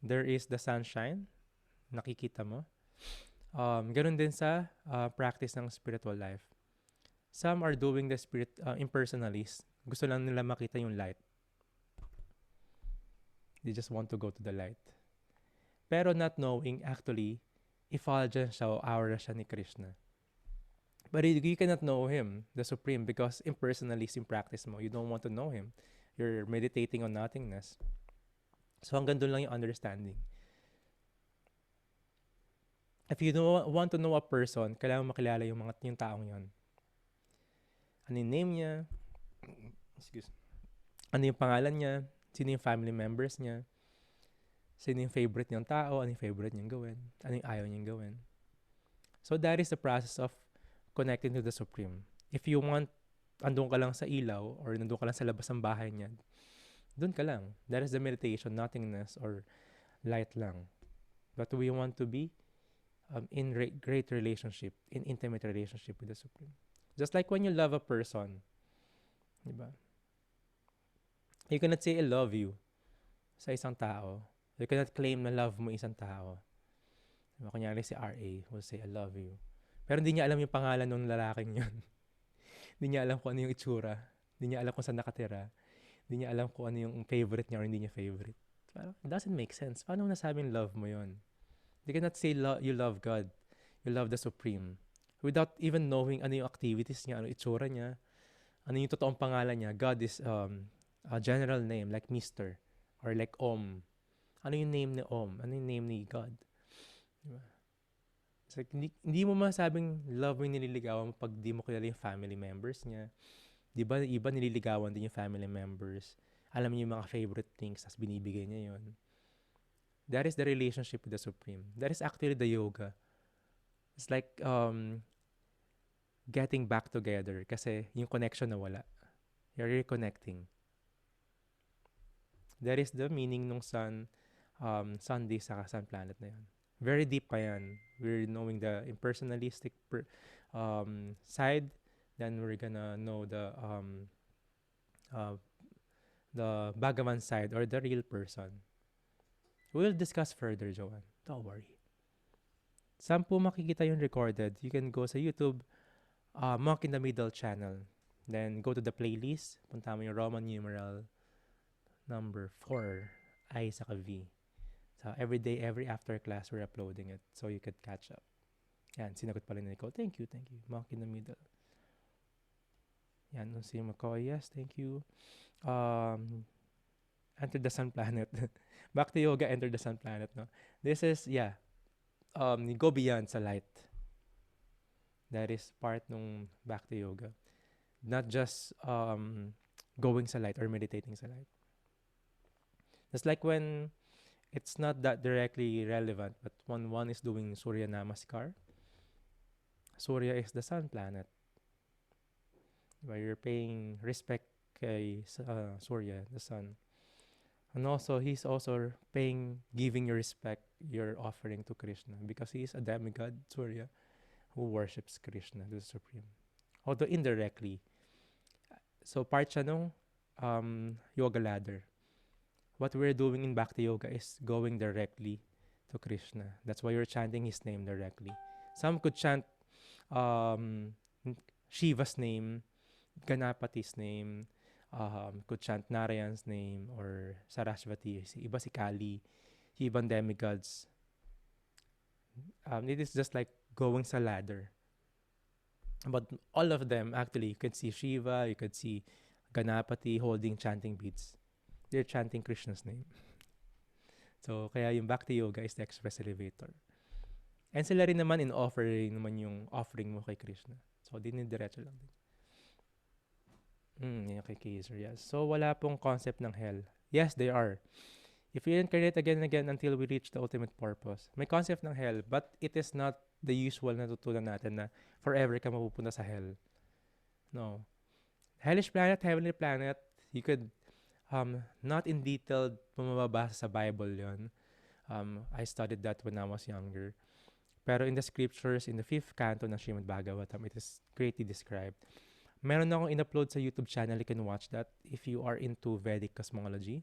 S1: there is the sunshine. Nakikita mo. Ganun din sa practice ng spiritual life. Some are doing the impersonalists. Gusto lang nila makita yung light. They just want to go to the light. Pero not knowing actually, effulgence siya o aura siya ni Krishna. But you cannot know Him, the Supreme, because impersonalist yung practice mo. You don't want to know Him. You're meditating on nothingness. So hanggang doon lang yung understanding. If you want to know a person, kailangan makilala yung taong yon. Ano yung name niya? Excuse. Ano yung pangalan niya? Sino yung family members niya? Sino yung favorite niyang tao? Ano yung favorite niyang gawin? Ano yung ayaw niyang gawin? So that is the process of connecting to the Supreme. If you want, andun ka lang sa ilaw or nandun ka lang sa labas ng bahay niya, dun ka lang. That is the meditation, nothingness or light lang. But we want to be in great relationship, in intimate relationship with the Supreme. Just like when you love a person, diba? You cannot say I love you sa isang tao. You cannot claim na love mo isang tao. Diba? Kunyari si RA will say I love you. Pero hindi niya alam yung pangalan ng lalaking yun. Hindi niya alam kung ano yung itsura. Hindi niya alam kung saan nakatira. Hindi niya alam kung ano yung favorite niya or hindi niya favorite. Parang, it doesn't make sense. Paano mo nasabing love mo yun? You cannot say you love God. You love the Supreme. Without even knowing ano yung activities niya, ano yung itsura niya, ano yung totoong pangalan niya. God is a general name like Mr. or like Om. Ano yung name ni Om? Ano yung name ni God? Diba? It's like, hindi mo masabing love mo yung nililigawan mo pag di mo kilala yung family members niya. Di ba, iba nililigawan din yung family members. Alam niyo yung mga favorite things, tapos binibigay niya yun. That is the relationship with the Supreme. That is actually the yoga. It's like getting back together kasi yung connection na wala. You're reconnecting. That is the meaning nung Sunday sa Sun Planet na yan. Very deep pa yan. We're knowing the impersonalistic side. Then we're gonna know the Bhagavan side or the real person. We'll discuss further, Joanne. Don't worry. Saan po makikita yung recorded? You can go sa YouTube, Monk in the Middle channel. Then go to the playlist. Punta mo yung Roman numeral number 4, I saka V. So every day, every after class, we're uploading it so you could catch up. Yan, sinagot pala ni Nicole. Thank you. Monk in the Middle. Yan, si McCoy. Yes, thank you. Enter the Sun Planet. Bhakti Yoga, Enter the Sun Planet. No? This is, go beyond sa light. That is part nung Bhakti Yoga. Not just going sa light or meditating sa light. Just like when it's not that directly relevant, but when one is doing Surya Namaskar, Surya is the sun planet. Where you're paying respect kay Surya, the sun. And also, he's also giving your respect, your offering to Krishna because he is a demigod, Surya, who worships Krishna, the Supreme. Although indirectly. So, part siya nung yoga ladder. What we're doing in Bhakti Yoga is going directly to Krishna. That's why you're chanting his name directly. Some could chant Shiva's name, Ganapati's name, could chant Narayan's name or Saraswati. Iba si Kali, ibang demigods. It is just like going sa ladder. But all of them, actually, you could see Shiva, you could see Ganapati holding chanting beads. They're chanting Krishna's name. So, kaya yung Bhakti Yoga is the express elevator. And sila rin naman in offering naman yung offering mo kay Krishna. So, dinidiretso lang din. Yan kay Kaiser, yes. So, wala pong concept ng hell. Yes, they are. If we incarnate again and again until we reach the ultimate purpose. May concept ng hell, but it is not the usual na tutunan natin na forever ka mapupunta sa hell. No. Hellish planet, heavenly planet, you could not in detail pumababasa sa Bible yon. I studied that when I was younger. Pero in the scriptures, in the 5th canto ng Srimad Bhagavatam, it is greatly described. Meron akong in-upload sa YouTube channel. You can watch that if you are into Vedic cosmology,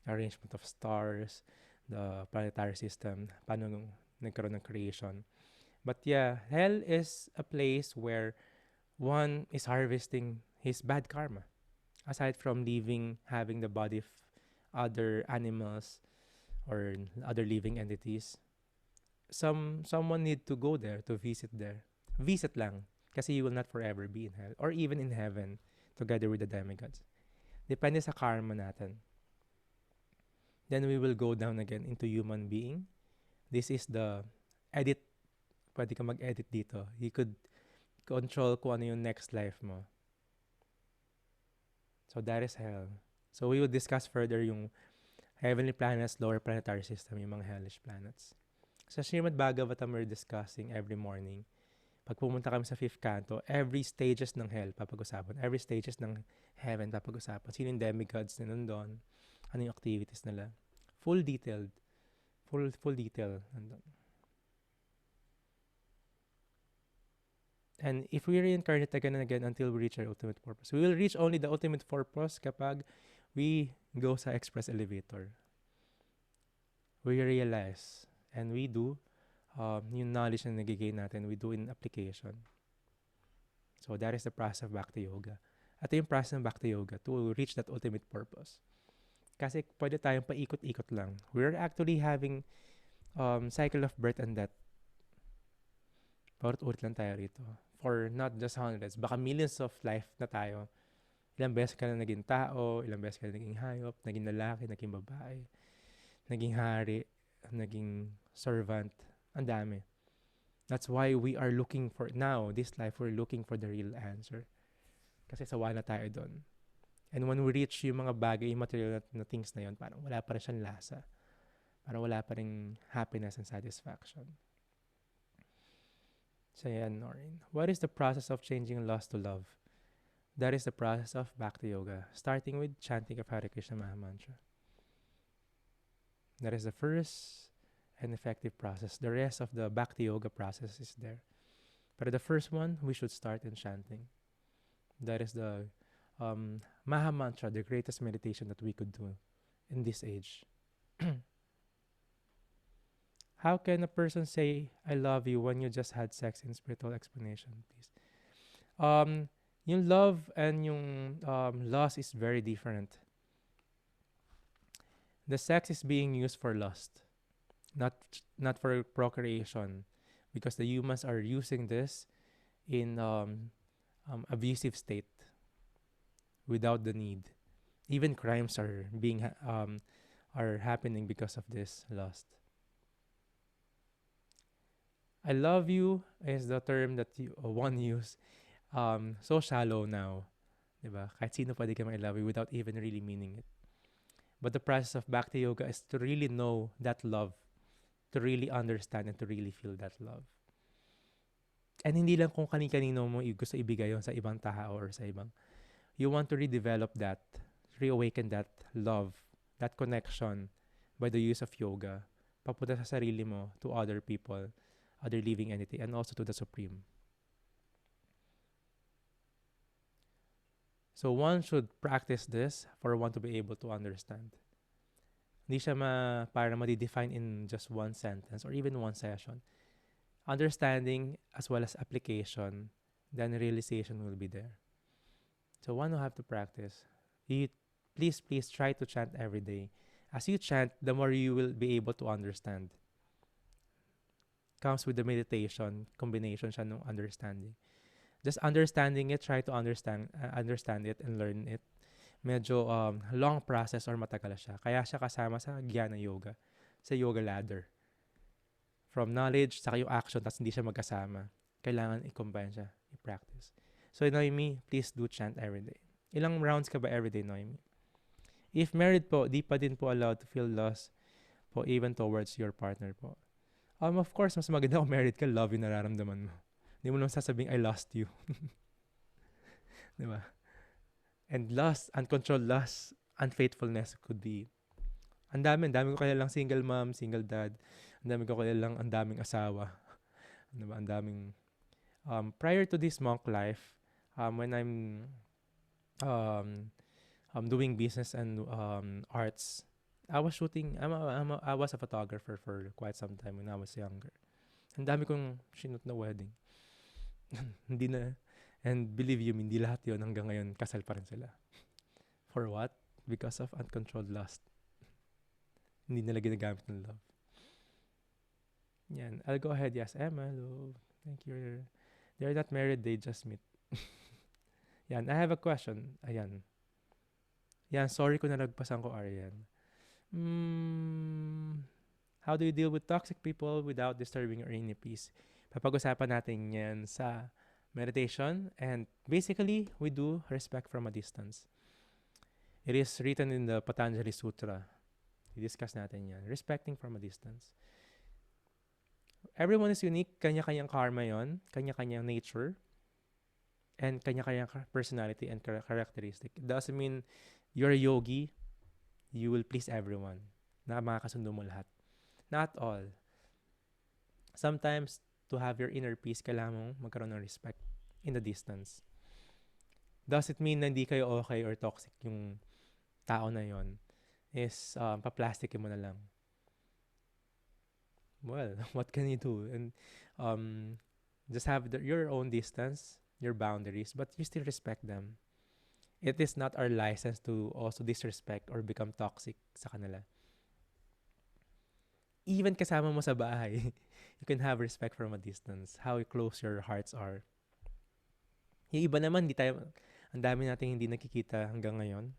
S1: arrangement of stars, the planetary system, paano nagkaroon ng creation. But yeah, hell is a place where one is harvesting his bad karma. Aside from having the body of other animals or other living entities, someone need to go there to visit there. Visit lang. Kasi you will not forever be in hell or even in heaven together with the demigods. Depende sa karma natin. Then we will go down again into human being. This is the edit. Pwede ka mag-edit dito. You could control kung ano yung next life mo. So that is hell. So we will discuss further yung heavenly planets, lower planetary system, yung mga hellish planets. Sa Srimad Bhagavatam, we're discussing every morning. Pag pumunta kami sa fifth canto, every stages ng hell papag-usapan. Every stages ng heaven papag-usapan. Sino yung demigods na nandun? Ano yung activities nila? Full detailed. Full detail nandun. And if we reincarnate again and again until we reach our ultimate purpose, we will reach only the ultimate purpose kapag we go sa express elevator. We realize and we do yung knowledge na nagigain natin, we do in application. So that is the process of Bhakti Yoga. At yung process ng Bhakti Yoga to reach that ultimate purpose. Kasi pwede tayong paikot-ikot lang. We're actually having cycle of birth and death. Paulit-ulit lang tayo rito. For not just hundreds, baka millions of life na tayo. Ilang beses ka na naging tao, ilang beses ka na naging hayop, naging lalaki, naging babae, naging hari, naging servant. Ang dami. That's why we are looking for, now, this life, we're looking for the real answer. Kasi sawa na tayo doon. And when we reach yung mga bagay, yung material na things na yun, parang wala pa rin siyang lasa. Parang wala pa rin happiness and satisfaction. So yan, Noreen. What is the process of changing lust to love? That is the process of Bhakti Yoga, starting with chanting of Hare Krishna Maha Mantra. That is the first and effective process. The rest of the Bhakti Yoga process is there. But the first one, we should start in chanting. That is the Maha Mantra, the greatest meditation that we could do in this age. How can a person say, I love you when you just had sex in spiritual explanation, please? Yung love and yung lust is very different. The sex is being used for lust, not for procreation, because the humans are using this in abusive state without the need. Even crimes are being are happening because of this lust. I love you is the term that one use so shallow now. Diba? Kahit sino pwede ka I love you without even really meaning it. But the process of Bhakti Yoga is to really know that love, to really understand and to really feel that love. And hindi lang kung kani-kanino mo gusto ibigay yon sa ibang tao or sa ibang. You want to redevelop that, reawaken that love, that connection by the use of yoga, papunta sa sarili mo, to other people, other living entity, and also to the Supreme. So one should practice this for one to be able to understand. Hindi siya para ma-define in just one sentence or even one session. Understanding as well as application, then realization will be there. So one will have to practice. Please try to chant every day. As you chant, the more you will be able to understand. Comes with the meditation, combination siya ng understanding. Just understanding it, try to understand it and learn it. Medyo long process or matagal siya. Kaya siya kasama sa Jnana Yoga, sa Yoga Ladder. From knowledge, saka yung action, tapos hindi siya magkasama. Kailangan i-combine siya, i-practice. So, Noemi, please do chant every day. Ilang rounds ka ba every day, Noemi? If married po, di pa din po allowed to feel lost po even towards your partner po. Of course, mas maganda kung married ka, love yung nararamdaman mo. Hindi mo lang sasabing, I lost you. Diba? And lust, uncontrolled lust, unfaithfulness could be. Ang dami ko kaya lang single mom, single dad. Ang dami ko kaya lang ang daming asawa. Diba? Ang daming, prior to this monk life, when I'm doing business and arts, I was shooting, I was a photographer for quite some time when I was younger. Ang dami kong shoot na wedding. Hindi na, and believe you me, hindi lahat yun hanggang ngayon kasal pa rin sila. For what? Because of uncontrolled lust. Hindi nila ginagamit ng love. Yan. I'll go ahead. Yes, Emma. Hello. Thank you. They're not married. They just meet. Yan. I have a question. Ayan. Yan. Sorry kung nalagpasan ko, Arian. How do you deal with toxic people without disturbing your inner peace? Papag-usapan natin yan sa meditation. And basically, we do respect from a distance. It is written in the Patanjali Sutra. I-discuss natin yan. Respecting from a distance. Everyone is unique. Kanya-kanyang karma yon, kanya-kanyang nature, and kanya-kanyang personality and characteristic. It doesn't mean you're a yogi, you will please everyone. Na makakasundo mo lahat. Not all. Sometimes, to have your inner peace, kailangan mong magkaroon ng respect in the distance. Does it mean na hindi kayo okay or toxic yung tao na yon? Is pa-plastic mo na lang. Well, what can you do? And just have your own distance, your boundaries, but you still respect them. It is not our license to also disrespect or become toxic sa kanila. Even kasama mo sa bahay, you can have respect from a distance. How close your hearts are. Yung iba naman, ang dami nating hindi nakikita hanggang ngayon.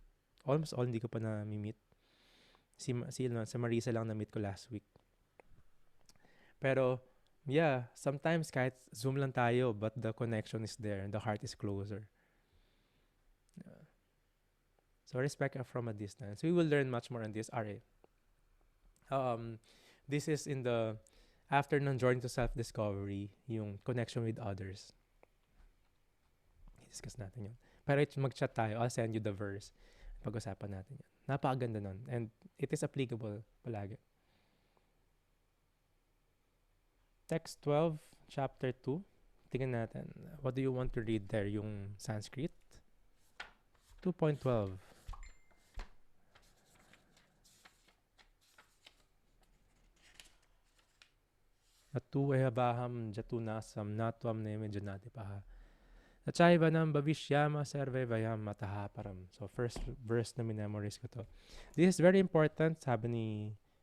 S1: Almost all hindi ko pa na-meet. Si Marisa lang na-meet ko last week. Pero, yeah, sometimes kahit Zoom lang tayo, but the connection is there and the heart is closer. So, respect from a distance. We will learn much more on this. Alright. This is in the after ng journey to self-discovery, yung connection with others. I-discuss natin yun. Pero mag-chat tayo. I'll send you the verse. Pag-usapan natin yan. Napakaganda nun. And it is applicable palagi. Text 12, chapter 2. Tingnan natin. What do you want to read there? Yung Sanskrit? 2.12. Atuehabaham jatunasam natwam neme janati paha. Nachaivanam bhavishyama serve vayam matahaparam. So, first verse na minamorize ko to. This is very important, sabi ni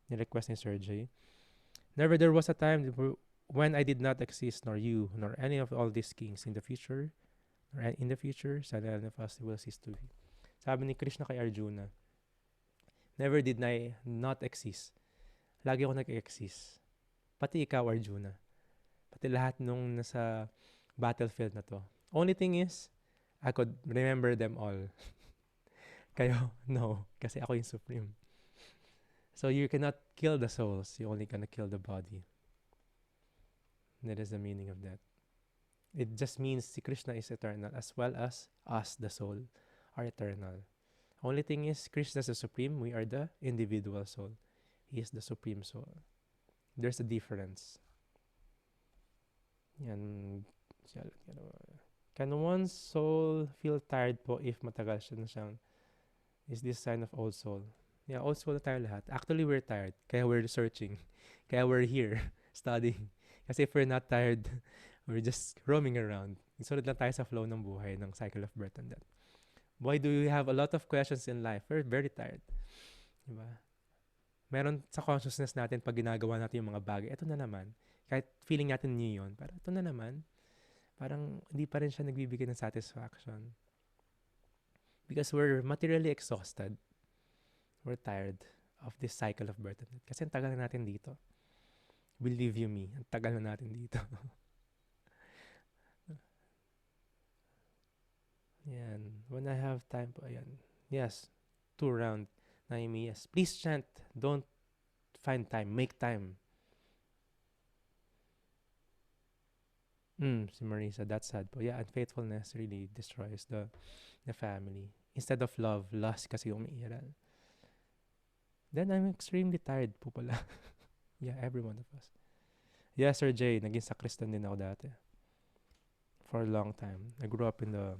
S1: request ni Sir J. Never there was a time when I did not exist, nor you, nor any of all these kings in the future, sadly none of us will cease to be. Sabi ni Krishna kay Arjuna, never did I not exist. Lagi ako nag-exist. Pati ikaw, Arjuna. Pati lahat nung nasa battlefield na to. Only thing is, I could remember them all. Kayo, no. Kasi ako yung supreme. So you cannot kill the souls. You're only gonna kill the body. That is the meaning of that. It just means si Krishna is eternal as well as us, the soul, are eternal. Only thing is, Krishna is the supreme. We are the individual soul. He is the supreme soul. There's a difference. Yan. Can one's soul feel tired po if matagal siya na siyang, is this sign of old soul? Yeah, old soul na tayo lahat. Actually, we're tired. Kaya we're researching. Kaya we're here studying. Kasi if we're not tired, we're just roaming around. Isunod lang tayo sa flow ng buhay, ng cycle of birth and death. Why do we have a lot of questions in life? We're very tired. Diba? Meron sa consciousness natin pag ginagawa natin yung mga bagay, ito na naman. Kahit feeling natin new yun, parang ito na naman. Parang hindi pa rin siya nagbibigay ng satisfaction. Because we're materially exhausted. We're tired of this cycle of birth and death. Kasi ang tagal na natin dito. Believe you me, ang tagal na natin dito. Yan. When I have time po, ayan. Yes, 2 round. Naimi, yes. Please chant. Don't find time. Make time. Si Marisa, that's sad po. Yeah, unfaithfulness really destroys the family. Instead of love, lust kasi umiiral. Then I'm extremely tired po pala. Yeah, every one of us. Yeah, Sir Jay, naging sakristan din ako dati. For a long time. I grew up in the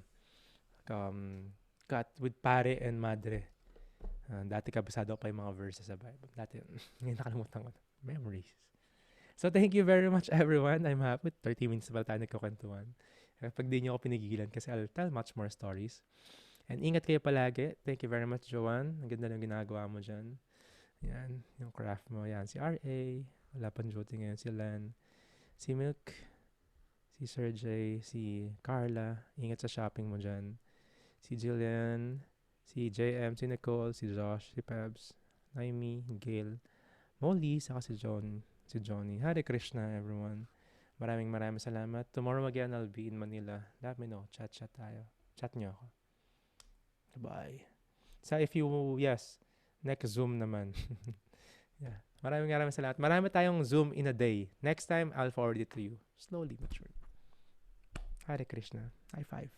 S1: with pare and madre. Dati kabisado ko pa yung mga verses sa Bible. Dati, ngayon nakalimutan ko. Memories. So, thank you very much, everyone. I'm happy. 30 minutes pa tayo nagkukwentuhan. Pag di nyo ako pinigilan kasi I'll tell much more stories. And ingat kayo palagi. Thank you very much, Joanne. Ang ganda ng ginagawa mo dyan. Yan, yung craft mo. Yan, si R.A. Wala pang duty ngayon. Si Len. Si Milk. Si Sir J. Si Carla. Ingat sa shopping mo dyan. Si Jillian. Si JM, si Nicole, si Josh, si Pebs, Naimi, Gail, Molly, saka si Johnny. Hare Krishna, everyone. Maraming salamat. Tomorrow again, I'll be in Manila. Let me know. Chat tayo. Chat nyo ako. Bye. if you, yes, next Zoom naman. Yeah. Maraming salamat. Marami tayong Zoom in a day. Next time, I'll forward it to you. Slowly but surely. Hare Krishna. High five.